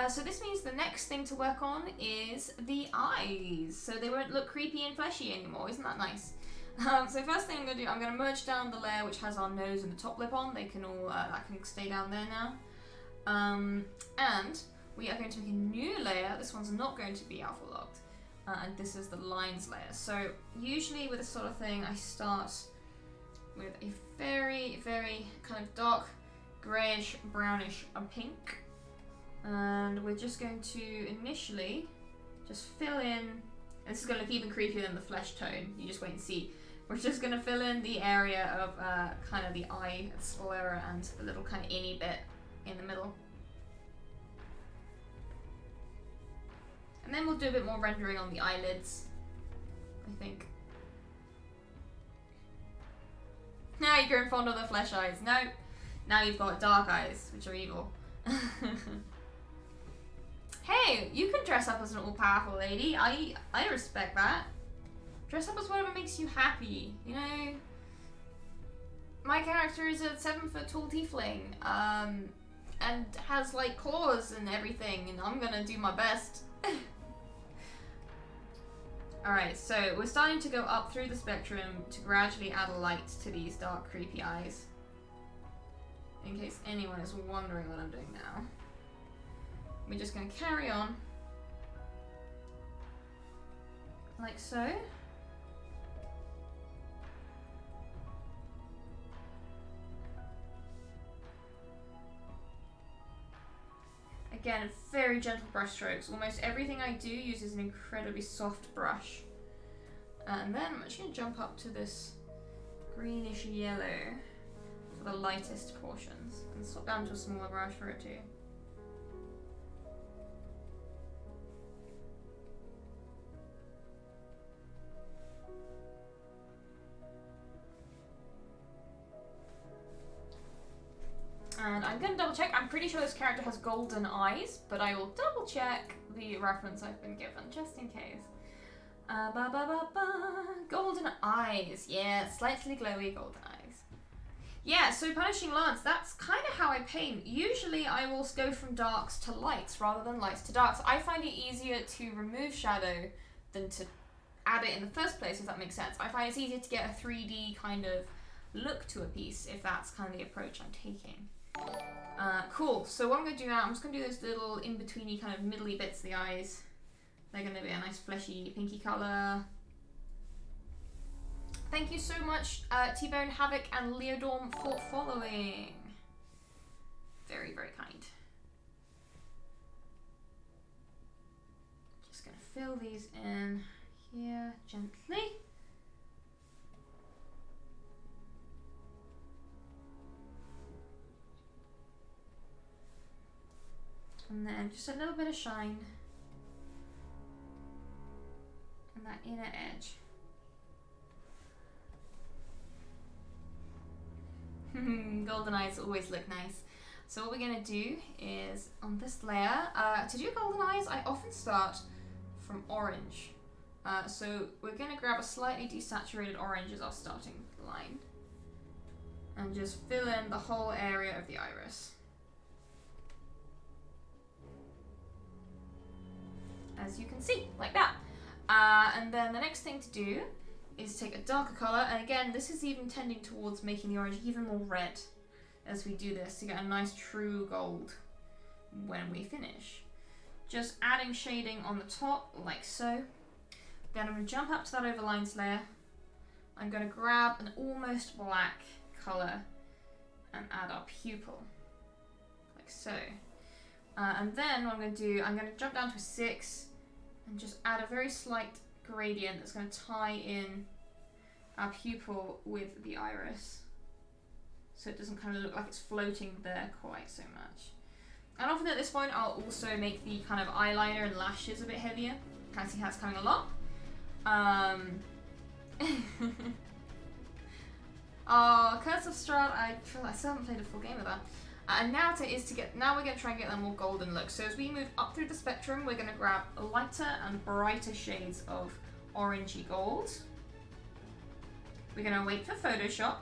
So this means the next thing to work on is the eyes, so they won't look creepy and fleshy anymore. Isn't that nice? So first thing I'm going to do, I'm going to merge down the layer which has our nose and the top lip on. They can all, that can stay down there now. And we are going to make a new layer. This one's not going to be alpha locked. And this is the lines layer. So usually with this sort of thing, I start with a very, very kind of dark greyish, brownish pink. And we're just going to initially just fill in. This is going to look even creepier than the flesh tone. You just wait and see. We're just going to fill in the area of kind of the eye sclera and the little kind of inny bit in the middle. And then we'll do a bit more rendering on the eyelids, I think. Now you're growing fond of the flesh eyes. No, now you've got dark eyes, which are evil. Hey, you can dress up as an all-powerful lady. I respect that. Dress up as whatever makes you happy, you know? My character is a 7-foot-tall tiefling, and has, like, claws and everything, and I'm gonna do my best. Alright, so we're starting to go up through the spectrum to gradually add a light to these dark, creepy eyes. In case anyone is wondering what I'm doing now. We're just going to carry on, like so. Again, very gentle brush strokes. Almost everything I do uses an incredibly soft brush. And then I'm just going to jump up to this greenish yellow for the lightest portions, and swap down to a smaller brush for it too. And I'm going to double check. I'm pretty sure this character has golden eyes, but I will double check the reference I've been given, just in case. Golden eyes. Yeah, slightly glowy golden eyes. Yeah, so Punishing Lance, that's kind of how I paint. Usually I will go from darks to lights rather than lights to darks. I find it easier to remove shadow than to add it in the first place, if that makes sense. I find it's easier to get a 3D kind of look to a piece if that's kind of the approach I'm taking. Cool, so what I'm going to do now, I'm just going to do those little in-betweeny kind of middly bits of the eyes. They're going to be a nice fleshy pinky colour. Thank you so much, T-Bone, Havoc, and Leodorm for following. Very, very kind. Just going to fill these in here gently. And then just a little bit of shine on that inner edge. Golden eyes always look nice. So what we're going to do is, on this layer, to do golden eyes, I often start from orange. So we're going to grab a slightly desaturated orange as our starting line. And just fill in the whole area of the iris. As you can see, like that. And then the next thing to do is take a darker colour, and again, this is even tending towards making the orange even more red as we do this to get a nice true gold when we finish. Just adding shading on the top, like so. Then I'm going to jump up to that overlines layer. I'm going to grab an almost black colour and add our pupil, like so. And then what I'm going to do, I'm going to jump down to a 6 and just add a very slight gradient that's going to tie in our pupil with the iris, so it doesn't kind of look like it's floating there quite so much. And often at this point I'll also make the kind of eyeliner and lashes a bit heavier. Can't see how it's coming along. Oh, Curse of Strahd, I feel like I still haven't played a full game of that. And now we're going to try and get that more golden look. So as we move up through the spectrum, we're going to grab lighter and brighter shades of orangey gold. We're going to wait for Photoshop.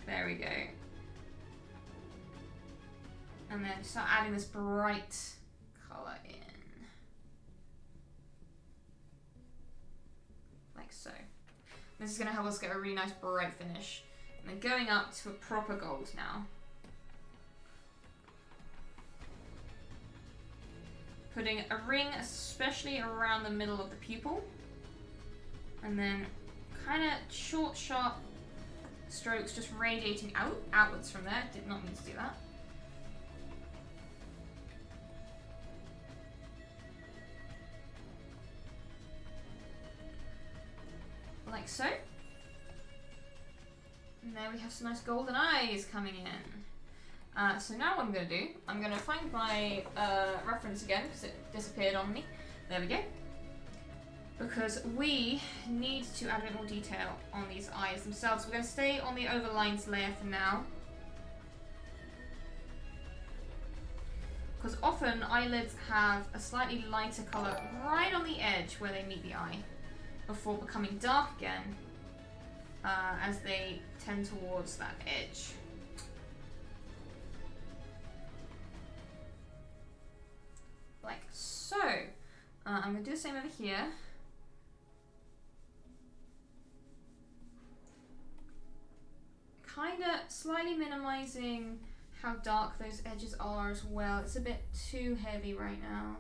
There we go. And then start adding this bright colour in. Like so. This is going to help us get a really nice bright finish. And then going up to a proper gold now. Putting a ring especially around the middle of the pupil. And then kind of short, sharp strokes just radiating outwards from there. Did not mean to do that. Like so. And there we have some nice golden eyes coming in. So now what I'm going to do, I'm going to find my reference again because it disappeared on me. There we go. Because we need to add a bit more detail on these eyes themselves. We're going to stay on the overlines layer for now. Because often eyelids have a slightly lighter colour right on the edge where they meet the eye before becoming dark again as they tend towards that edge. Like so. I'm going to do the same over here. Kind of slightly minimizing how dark those edges are as well. It's a bit too heavy right now.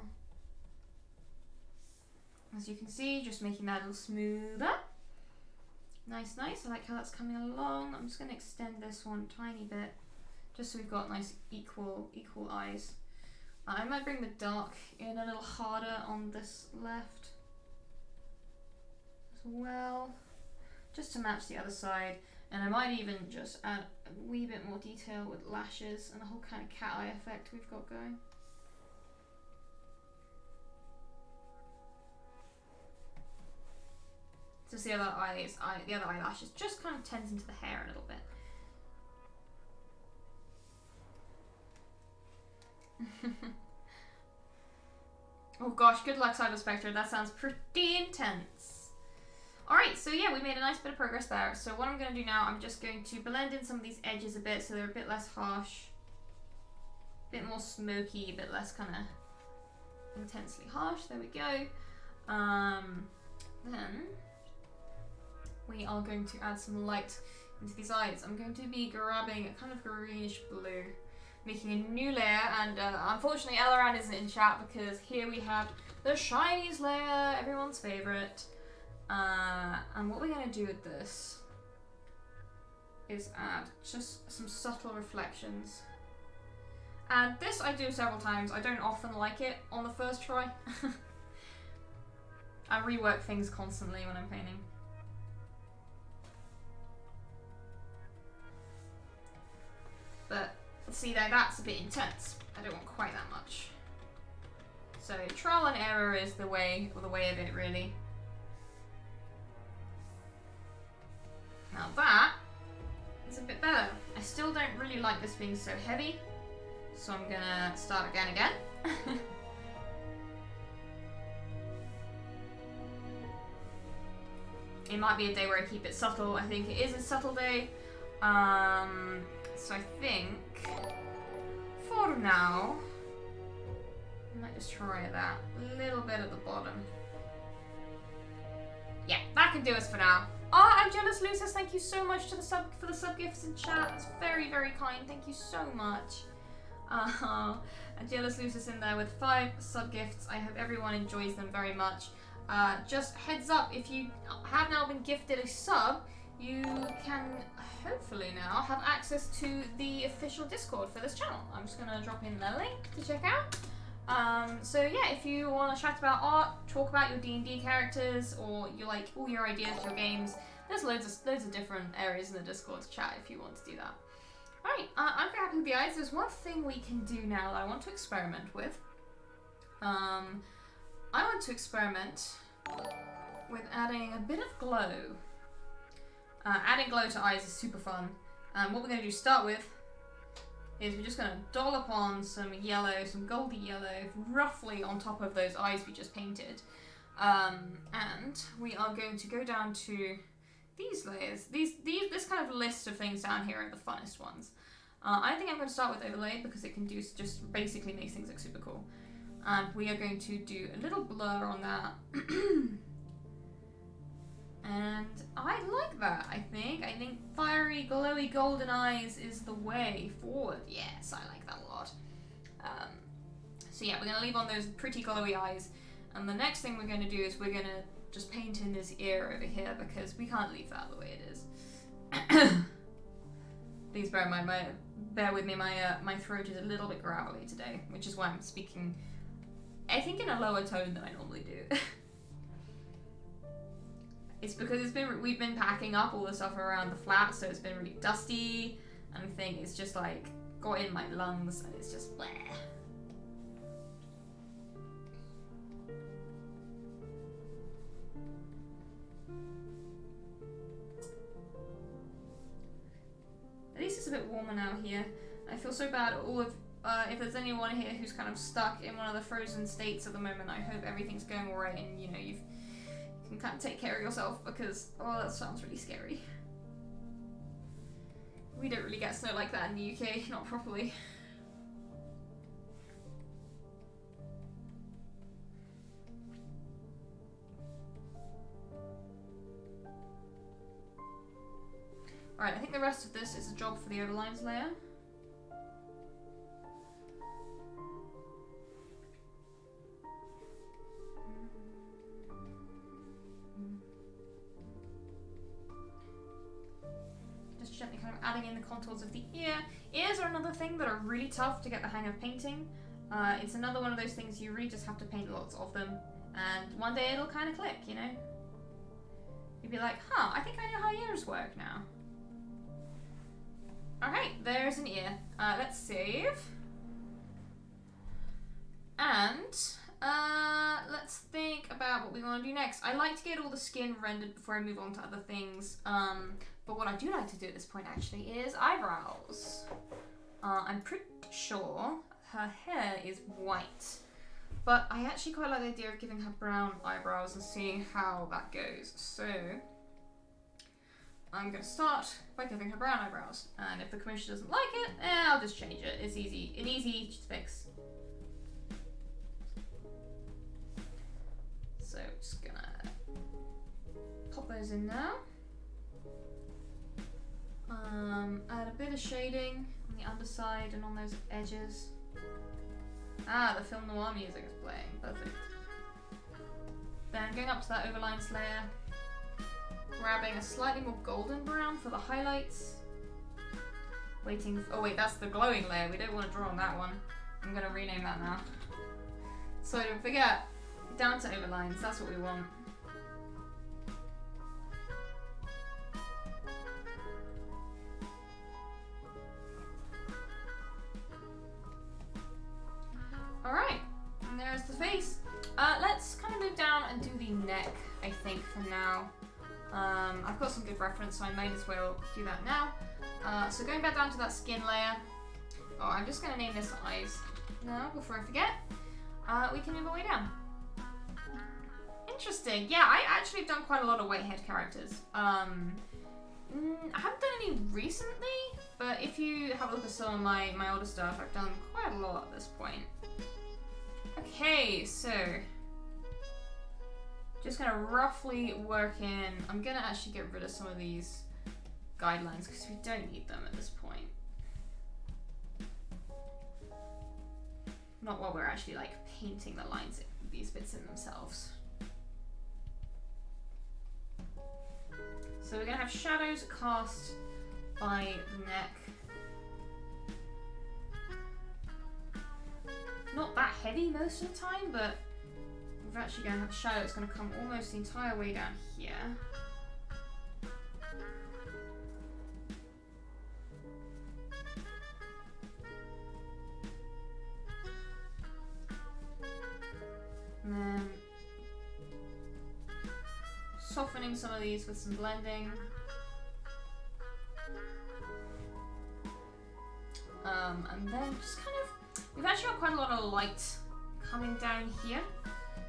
As you can see, just making that a little smoother. Nice, nice. I like how that's coming along. I'm just going to extend this one a tiny bit, just so we've got nice equal eyes. I might bring the dark in a little harder on this left as well, just to match the other side. And I might even just add a wee bit more detail with lashes and the whole kind of cat eye effect we've got going. Just the other eyelashes just kind of tends into the hair a little bit. Oh gosh, good luck, Cyber Spectre. That sounds pretty intense. Alright, so yeah, we made a nice bit of progress there. So what I'm going to do now, I'm just going to blend in some of these edges a bit so they're a bit less harsh, a bit more smoky, a bit less kind of intensely harsh. There we go. Then we are going to add some light into these eyes. I'm going to be grabbing a kind of greenish blue, making a new layer, and unfortunately Elran isn't in chat because here we have the shinies layer, everyone's favourite. And what we're going to do with this is add just some subtle reflections. And this I do several times. I don't often like it on the first try. I rework things constantly when I'm painting. But see there, that's a bit intense. I don't want quite that much. So trial and error is the way of it, really. Now that It's a bit better. I still don't really like this being so heavy, so I'm gonna start again. It might be a day where I keep it subtle. I think it is a subtle day. So I think for now, I might just try that little bit at the bottom. Yeah, that can do us for now. Angelus Lucis, thank you so much to for the sub gifts in chat. That's very, very kind. Thank you so much. Angelus Lucis in there with 5 sub gifts. I hope everyone enjoys them very much. Just heads up, if you have now been gifted a sub, you can hopefully now have access to the official Discord for this channel. I'm just gonna drop in the link to check out. So yeah, if you want to chat about art, talk about your D&D characters, or you like all your ideas for your games, there's loads of different areas in the Discord to chat if you want to do that. Alright, I'm very happy with the eyes. There's one thing we can do now that I want to experiment with. I want to experiment with adding a bit of glow. Adding glow to eyes is super fun. What we're going to do to start with is we're just going to dollop on some yellow, some goldy yellow, roughly on top of those eyes we just painted. And we are going to go down to these layers. This kind of list of things down here are the funnest ones. I think I'm going to start with overlay because it can do just basically makes things look super cool. And we are going to do a little blur on that. And I like that, I think. I think fiery, glowy, golden eyes is the way forward. Yes, I like that a lot. So yeah, we're going to leave on those pretty glowy eyes. And the next thing we're going to do is we're going to just paint in this ear over here because we can't leave that the way it is. Please bear in mind, bear with me, my throat is a little bit gravelly today, which is why I'm speaking, I think, in a lower tone than I normally do. It's because we've been packing up all the stuff around the flat, so it's been really dusty, and I think it's just like got in my lungs, and it's just bleh. At least it's a bit warmer now here. I feel so bad. If there's anyone here who's kind of stuck in one of the frozen states at the moment, I hope everything's going alright and you can kind of take care of yourself because, oh, that sounds really scary. We don't really get snow like that in the UK, not properly. Alright, I think the rest of this is a job for the overlines layer. Just gently kind of adding in the contours of the ear. Ears are another thing that are really tough to get the hang of painting. It's another one of those things you really just have to paint lots of them, and one day it'll kind of click, you know? You'd be like, huh, I think I know how ears work now. Alright, there's an ear. Let's save. And let's think about what we want to do next. I like to get all the skin rendered before I move on to other things. But what I do like to do at this point actually is eyebrows. I'm pretty sure her hair is white, but I actually quite like the idea of giving her brown eyebrows and seeing how that goes. So I'm going to start by giving her brown eyebrows, and if the commission doesn't like it, I'll just change it. It's easy to fix. So just gonna pop those in now. Add a bit of shading on the underside and on those edges. The film noir music is playing, perfect. Then going up to that overlines layer, grabbing a slightly more golden brown for the highlights. Oh wait, that's the glowing layer. We don't want to draw on that one. I'm going to rename that now. So don't forget, down to overlines, that's what we want. Alright, and there's the face. Let's kind of move down and do the neck, I think, for now. I've got some good reference, so I might as well do that now. So going back down to that skin layer. Oh, I'm just going to name this eyes now before I forget. We can move our way down. Interesting. Yeah, I actually have done quite a lot of whitehead characters. I haven't done any recently, but if you have a look at some of my older stuff, I've done quite a lot at this point. Okay, so just gonna roughly work in. I'm gonna actually get rid of some of these guidelines because we don't need them at this point. Not while we're actually like painting the lines, these bits in themselves. So we're gonna have shadows cast by the neck. Not that heavy most of the time, but we're actually going to have a shadow that's going to come almost the entire way down here. And then softening some of these with some blending. And then just kind of, we've actually got quite a lot of light coming down here.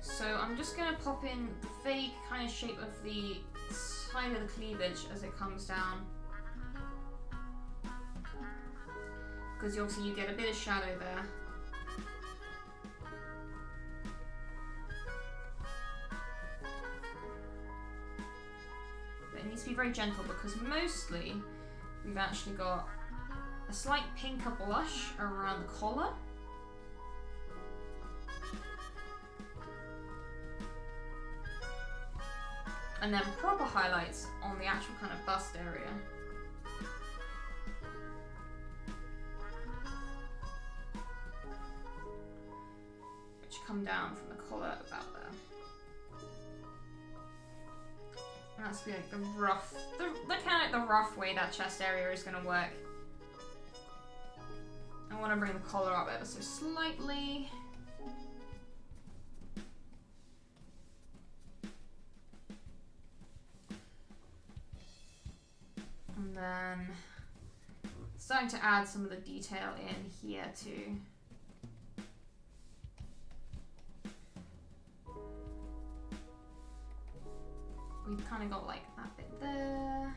So I'm just going to pop in the vague kind of shape of the side of the cleavage as it comes down. Because obviously you get a bit of shadow there. But it needs to be very gentle because mostly we've actually got a slight pinker blush around the collar. And then proper highlights on the actual kind of bust area. Which come down from the collar about there. And that's like the rough, the kind of the rough way that chest area is going to work. I want to bring the collar up ever so slightly. And then starting to add some of the detail in here too. We've kind of got like that bit there.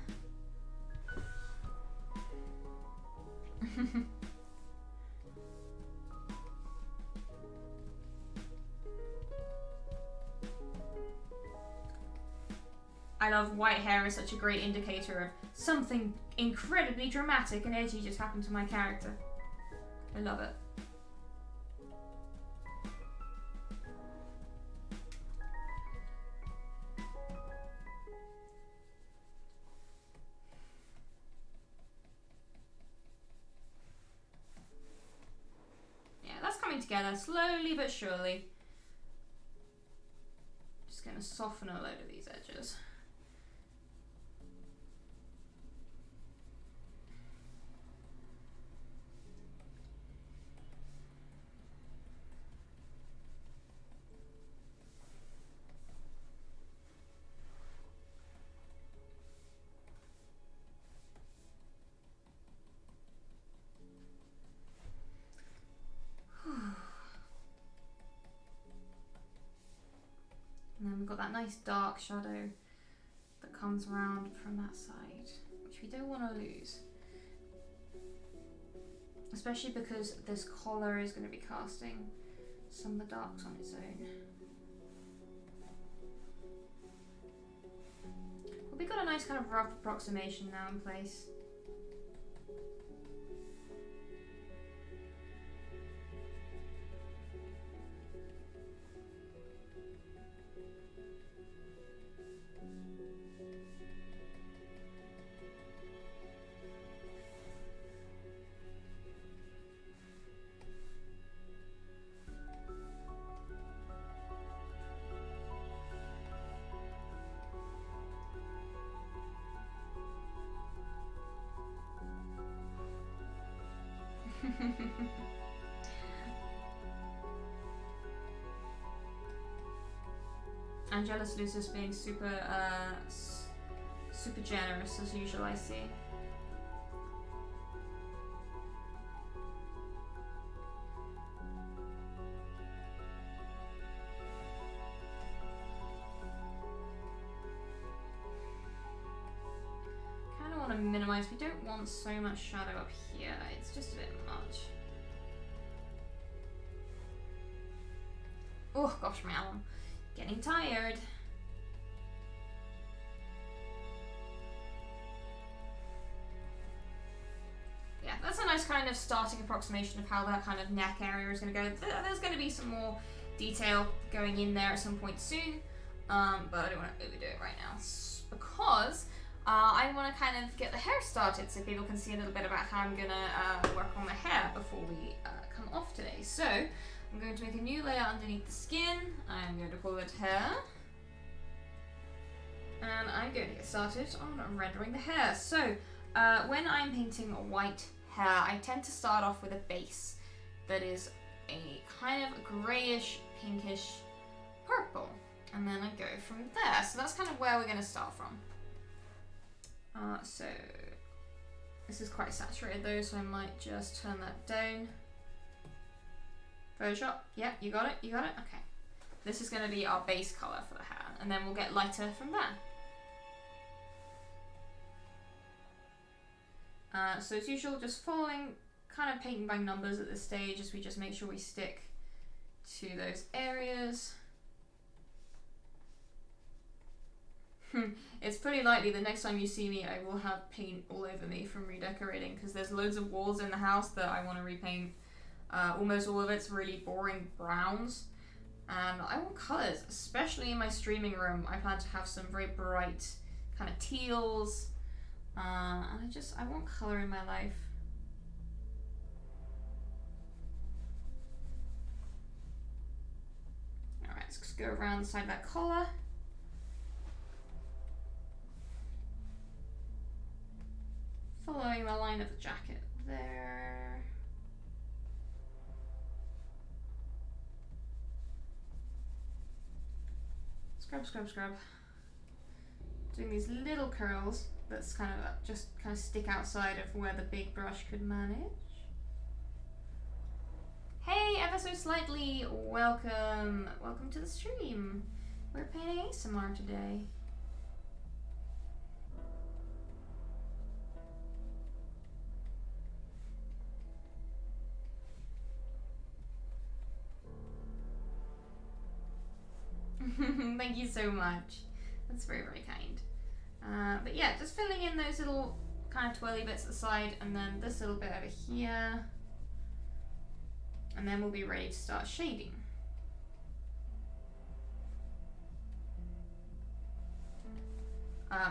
I love white hair is such a great indicator of something incredibly dramatic and edgy just happened to my character. I love it. Yeah, that's coming together slowly but surely. Just gonna soften a load of these edges. And then we've got that nice dark shadow that comes around from that side, which we don't want to lose. Especially because this collar is going to be casting some of the darks on its own. But we've got a nice kind of rough approximation now in place. Angelus Lucis being super Super generous as usual, I see. Kind of want to minimize. We don't want so much shadow up here. It's just a bit much. Oh gosh, man, I'm getting tired. Yeah, that's a nice kind of starting approximation of how that kind of neck area is going to go. There's going to be some more detail going in there at some point soon, but I don't want to overdo it right now because I want to kind of get the hair started so people can see a little bit about how I'm going to work on the hair before we come off today. So I'm going to make a new layer underneath the skin. I'm going to call it hair. And I'm going to get started on rendering the hair. So when I'm painting a white hair, I tend to start off with a base that is a kind of greyish, pinkish purple. And then I go from there. So that's kind of where we're going to start from. So this is quite saturated though, so I might just turn that down. Photoshop, yep, you got it, okay. This is going to be our base colour for the hair, and then we'll get lighter from there. So as usual, just following, kind of painting by numbers at this stage as we just make sure we stick to those areas. It's pretty likely the next time you see me I will have paint all over me from redecorating because there's loads of walls in the house that I want to repaint. Almost all of it's really boring browns. And I want colours, especially in my streaming room. I plan to have some very bright kind of teals. And I want colour in my life. Alright, let's just go around the side of that collar. Following the line of the jacket there. Scrub, scrub, scrub. Doing these little curls that's kind of just kind of stick outside of where the big brush could manage. Hey, ever so slightly, welcome to the stream. We're painting Aasimar today. Thank you so much. That's very, very kind. But yeah, just filling in those little kind of twirly bits at the side, and then this little bit over here. And then we'll be ready to start shading.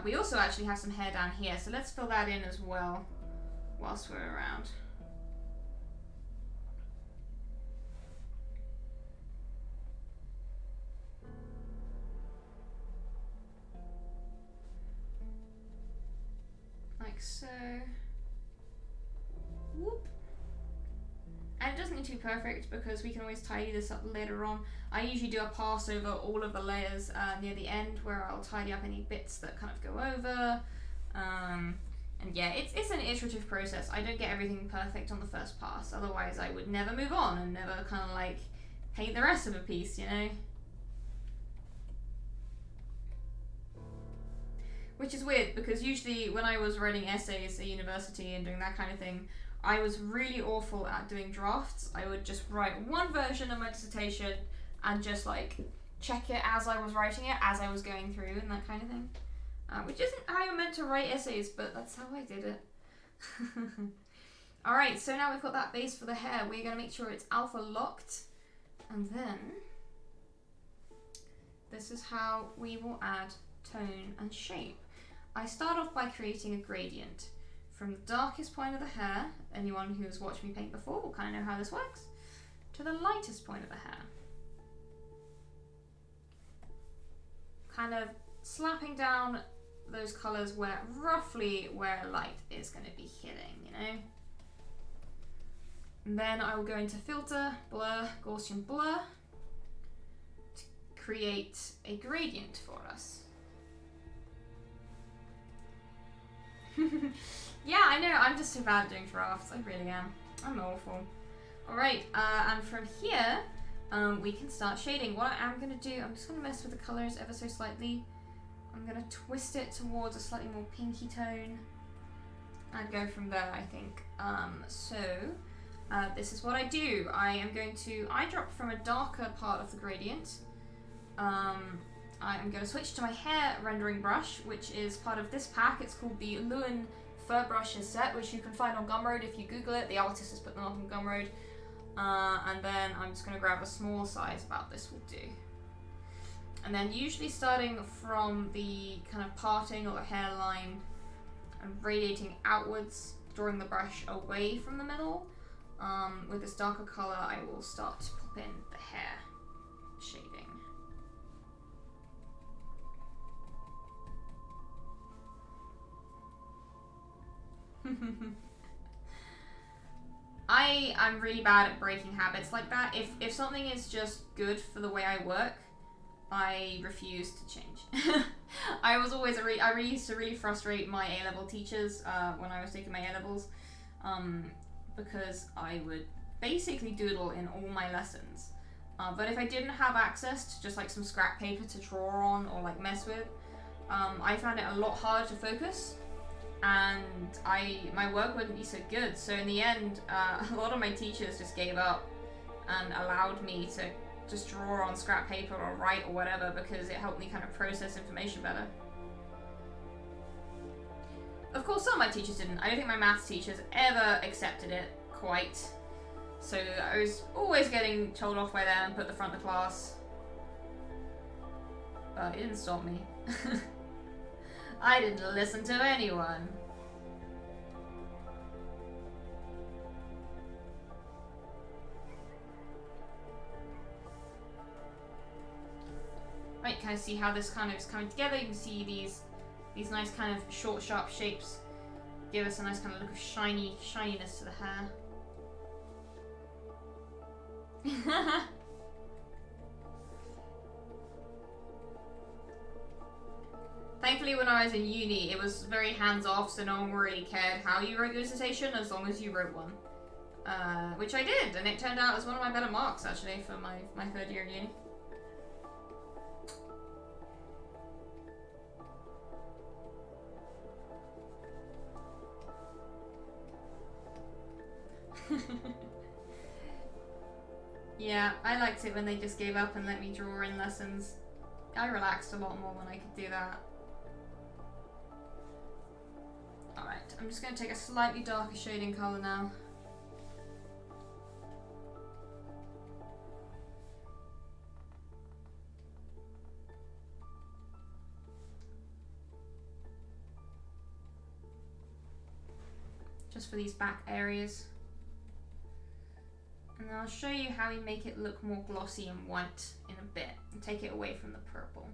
We also actually have some hair down here, so let's fill that in as well whilst we're around. Like so. Whoop. And it doesn't need to be perfect because we can always tidy this up later on. I usually do a pass over all of the layers near the end where I'll tidy up any bits that kind of go over. And yeah, it's an iterative process. I don't get everything perfect on the first pass, otherwise I would never move on and never kind of like paint the rest of a piece, you know? Which is weird because usually when I was writing essays at university and doing that kind of thing, I was really awful at doing drafts. I would just write one version of my dissertation and just like check it as I was writing it, as I was going through and that kind of thing. Which isn't how you're meant to write essays, but that's how I did it. Alright, so now we've got that base for the hair. We're going to make sure it's alpha locked. And then this is how we will add tone and shape. I start off by creating a gradient from the darkest point of the hair, anyone who has watched me paint before will kind of know how this works, to the lightest point of the hair. Kind of slapping down those colours where roughly where light is going to be hitting, you know. And then I will go into filter, blur, Gaussian blur to create a gradient for us. Yeah, I know, I'm just so bad at doing drafts. I really am. I'm awful. Alright, and from here, we can start shading. What I am going to do, I'm just going to mess with the colours ever so slightly. I'm going to twist it towards a slightly more pinky tone. And go from there, I think. This is what I do. I am going to eyedrop from a darker part of the gradient. I am going to switch to my hair rendering brush, which is part of this pack. It's called the Lewin Fur Brushes set, which you can find on Gumroad if you Google it. The artist has put them up on Gumroad. And then I'm just going to grab a small size, about this will do. And then usually starting from the kind of parting or the hairline and radiating outwards, drawing the brush away from the middle. With this darker colour, I will start to pop in the hair shading. I'm really bad at breaking habits like that. If something is just good for the way I work, I refuse to change. I used to really frustrate my A-level teachers when I was taking my A-levels, because I would basically doodle in all my lessons. But if I didn't have access to just like some scrap paper to draw on or like mess with, I found it a lot harder to focus, and my work wouldn't be so good. So in the end, a lot of my teachers just gave up and allowed me to just draw on scrap paper or write or whatever, because it helped me kind of process information better. Of course, some of my teachers didn't. I don't think my maths teachers ever accepted it quite. So I was always getting told off by them and put at the front of the class. But it didn't stop me. I didn't listen to anyone. Right, kind of see how this kind of is coming together. You can see these nice kind of short, sharp shapes give us a nice kind of look of shininess to the hair. Thankfully, when I was in uni, it was very hands-off, so no one really cared how you wrote your dissertation as long as you wrote one. Which I did, and it turned out as one of my better marks, actually, for my third year in uni. Yeah, I liked it when they just gave up and let me draw in lessons. I relaxed a lot more when I could do that. Alright, I'm just going to take a slightly darker shading colour now. Just for these back areas. And then I'll show you how we make it look more glossy and white in a bit, and take it away from the purple.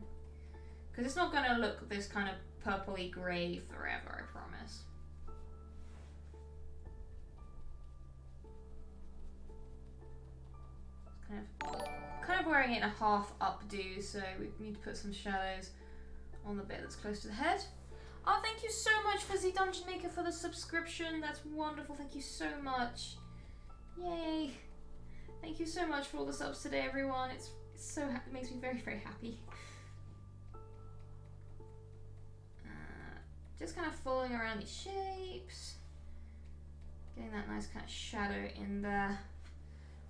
Because it's not going to look this kind of purpley grey forever, I promise. Kind of wearing it in a half updo, so we need to put some shadows on the bit that's close to the head. Oh, thank you so much, Fizzy Dungeon Maker, for the subscription. That's wonderful. Thank you so much. Yay. Thank you so much for all the subs today, everyone. It makes me very, very happy. Just kind of following around these shapes. Getting that nice kind of shadow in there.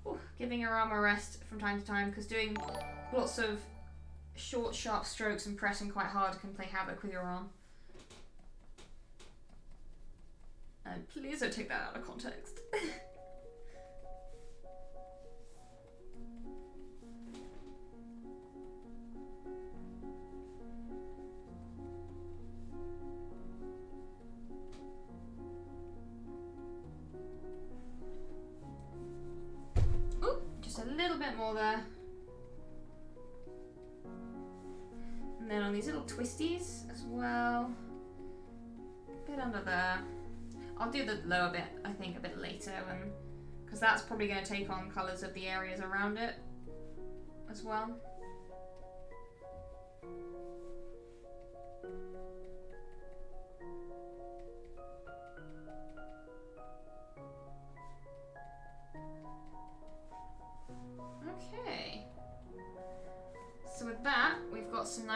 Ooh, giving your arm a rest from time to time, because doing lots of short, sharp strokes and pressing quite hard can play havoc with your arm. And please don't take that out of context. Ooh, just a little bit more there. And then on these little twisties as well. A bit under there. I'll do the lower bit, I think, a bit later, because that's probably going to take on colours of the areas around it as well.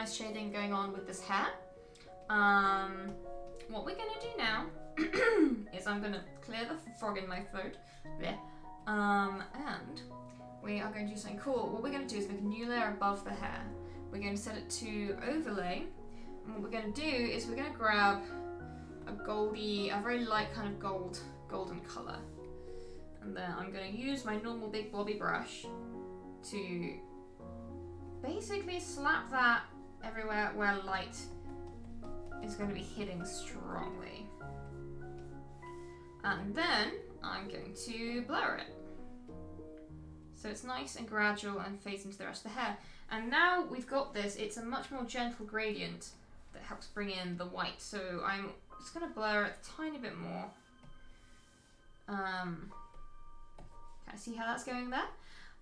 nice shading going on with this hair. What we're gonna do now is I'm gonna clear the frog in my throat. Yeah. And we are going to do something cool. What we're going to do is make a new layer above the hair. We're going to set it to overlay. And what we're going to do is we're going to grab a very light kind of golden color. And then I'm going to use my normal big blobby brush to basically slap that everywhere where light is going to be hitting strongly. And then I'm going to blur it. So it's nice and gradual and fades into the rest of the hair. And now we've got this, it's a much more gentle gradient that helps bring in the white. So I'm just going to blur it a tiny bit more. Can I see how that's going there?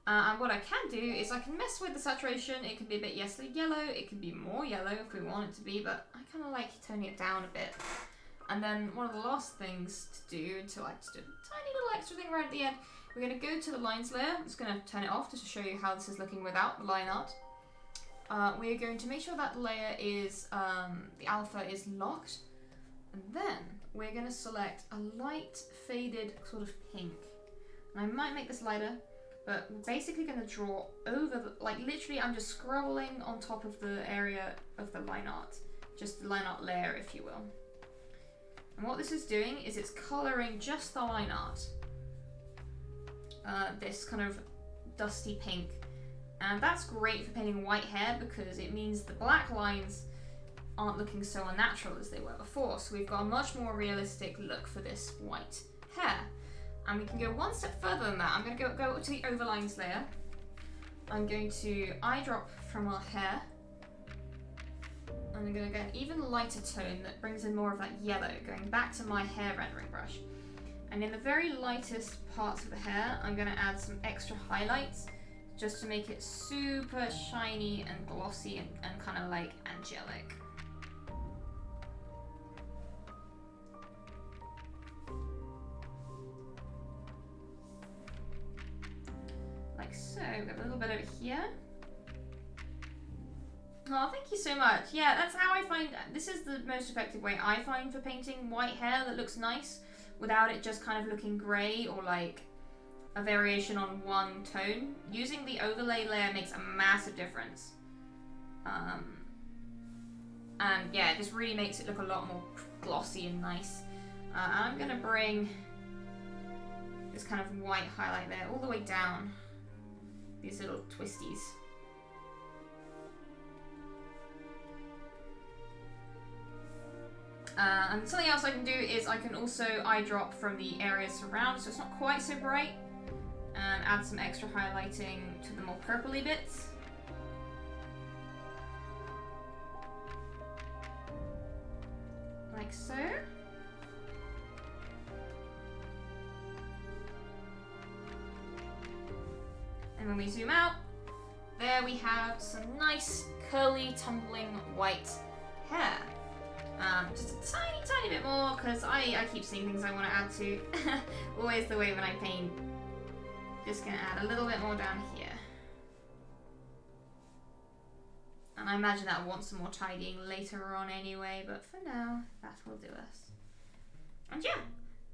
And what I can do is I can mess with the saturation. It can be a bit yellow, it can be more yellow if we want it to be, but I kind of like toning it down a bit. And then one of the last things to do, until I just do a tiny little extra thing right at the end, we're going to go to the lines layer. I'm just going to turn it off just to show you how this is looking without the line art. We're going to make sure that layer is, the alpha is locked. And then we're going to select a light faded sort of pink. And I might make this lighter, but we're basically going to draw over, like literally I'm just scrolling on top of the area of the line art. Just the line art layer, if you will. And what this is doing is it's colouring just the line art. This kind of dusty pink. And that's great for painting white hair because it means the black lines aren't looking so unnatural as they were before. So we've got a much more realistic look for this white hair. And we can go one step further than that. I'm going to go to the overlines layer. I'm going to eyedrop from our hair. And I'm going to get an even lighter tone that brings in more of that yellow, going back to my hair rendering brush. And in the very lightest parts of the hair, I'm going to add some extra highlights just to make it super shiny and glossy and kind of like angelic. Like so. We've got a little bit over here. Oh, thank you so much. Yeah, that's how I find, this is the most effective way I find for painting white hair that looks nice without it just kind of looking grey or like a variation on one tone. Using the overlay layer makes a massive difference. And yeah, it just really makes it look a lot more glossy and nice. I'm going to bring this kind of white highlight there all the way down. These little twisties. And something else I can do is I can also eyedrop from the areas surround, so it's not quite so bright, and add some extra highlighting to the more purpley bits. Like so. And when we zoom out, there we have some nice curly tumbling white hair. Just a tiny bit more, because I keep seeing things I want to add to. Always the way when I paint. Just going to add a little bit more down here. And I imagine that will want some more tidying later on anyway, but for now, that will do us. And yeah,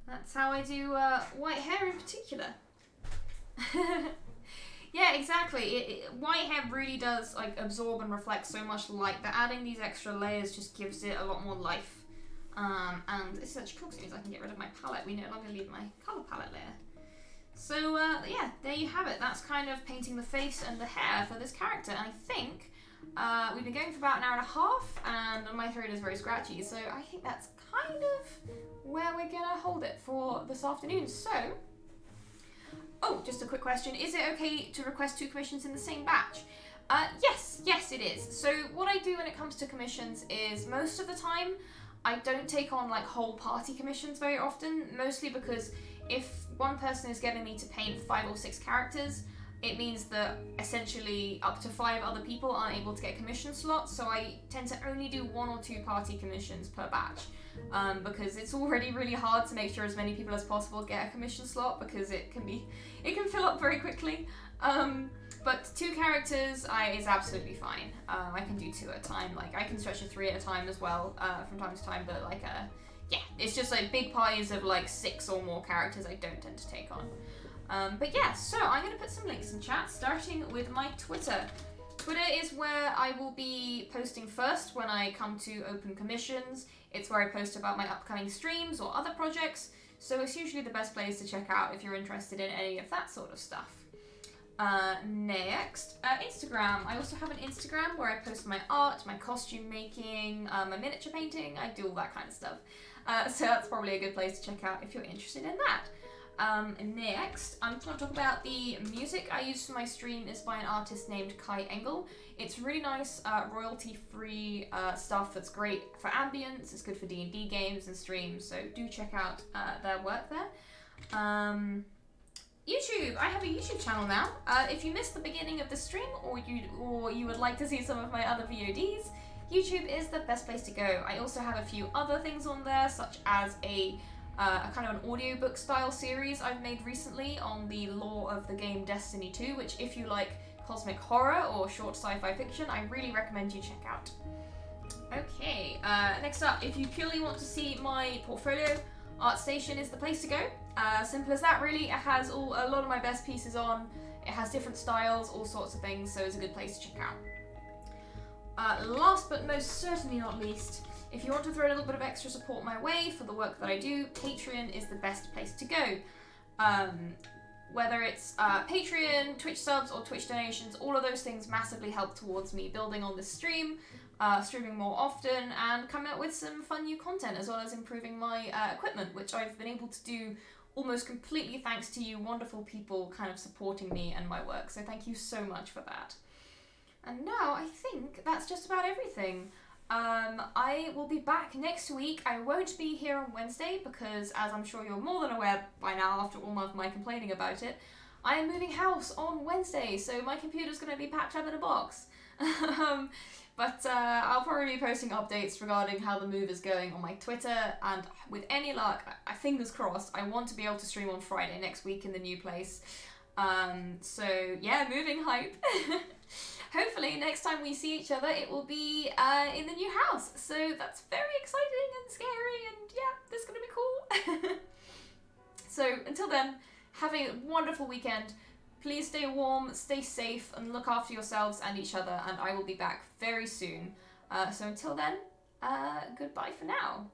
that's how I do white hair in particular. Yeah, exactly. White hair really does like absorb and reflect so much light that adding these extra layers just gives it a lot more life. And it's such cool because it means I can get rid of my palette. We no longer need my colour palette layer. So yeah, there you have it. That's kind of painting the face and the hair for this character. And I think we've been going for about an hour and a half, and my throat is very scratchy. So I think that's kind of where we're gonna hold it for this afternoon. So. Oh, just a quick question. Is it okay to request 2 commissions in the same batch? Yes it is. So what I do when it comes to commissions is most of the time I don't take on like whole party commissions very often, mostly because if one person is getting me to paint 5 or 6 characters, it means that essentially up to 5 other people aren't able to get commission slots, so I tend to only do 1 or 2 party commissions per batch. Because it's already really hard to make sure as many people as possible get a commission slot because it can fill up very quickly. But 2 characters is absolutely fine. I can do 2 at a time. Like, I can stretch to 3 at a time as well, from time to time, but like, yeah, it's just like big parties of like 6 or more characters I don't tend to take on. But yeah, so I'm going to put some links in chat, starting with my Twitter. Twitter is where I will be posting first when I come to open commissions. It's where I post about my upcoming streams or other projects, so it's usually the best place to check out if you're interested in any of that sort of stuff. Next, Instagram. I also have an Instagram where I post my art, my costume making, my miniature painting. I do all that kind of stuff. So that's probably a good place to check out if you're interested in that. Next, I'm going to talk about the music I use for my stream is by an artist named Kai Engel. It's really nice, royalty-free stuff that's great for ambience. It's good for D&D games and streams, so do check out their work there. YouTube. I have a YouTube channel now. If you missed the beginning of the stream, or you would like to see some of my other VODs, YouTube is the best place to go. I also have a few other things on there, such as a kind of an audiobook style series I've made recently on the lore of the game Destiny 2, which if you like cosmic horror or short sci-fi fiction, I really recommend you check out. Okay, next up, if you purely want to see my portfolio, ArtStation is the place to go. Simple as that, really. It has a lot of my best pieces on. It has different styles, all sorts of things, so it's a good place to check out. Last but most certainly not least, if you want to throw a little bit of extra support my way for the work that I do, Patreon is the best place to go. Whether it's Patreon, Twitch subs, or Twitch donations, all of those things massively help towards me building on this stream, streaming more often, and coming up with some fun new content, as well as improving my equipment, which I've been able to do almost completely thanks to you wonderful people kind of supporting me and my work. So thank you so much for that. And now I think that's just about everything. I will be back next week. I won't be here on Wednesday because, as I'm sure you're more than aware by now after all of my complaining about it, I am moving house on Wednesday, so my computer's going to be packed up in a box. But I'll probably be posting updates regarding how the move is going on my Twitter, and with any luck, fingers crossed, I want to be able to stream on Friday next week in the new place. So yeah, moving hype. Hopefully next time we see each other it will be in the new house, so that's very exciting and scary, and yeah, this is gonna be cool. So until then, have a wonderful weekend. Please stay warm, stay safe, and look after yourselves and each other, and I will be back very soon. So until then, goodbye for now.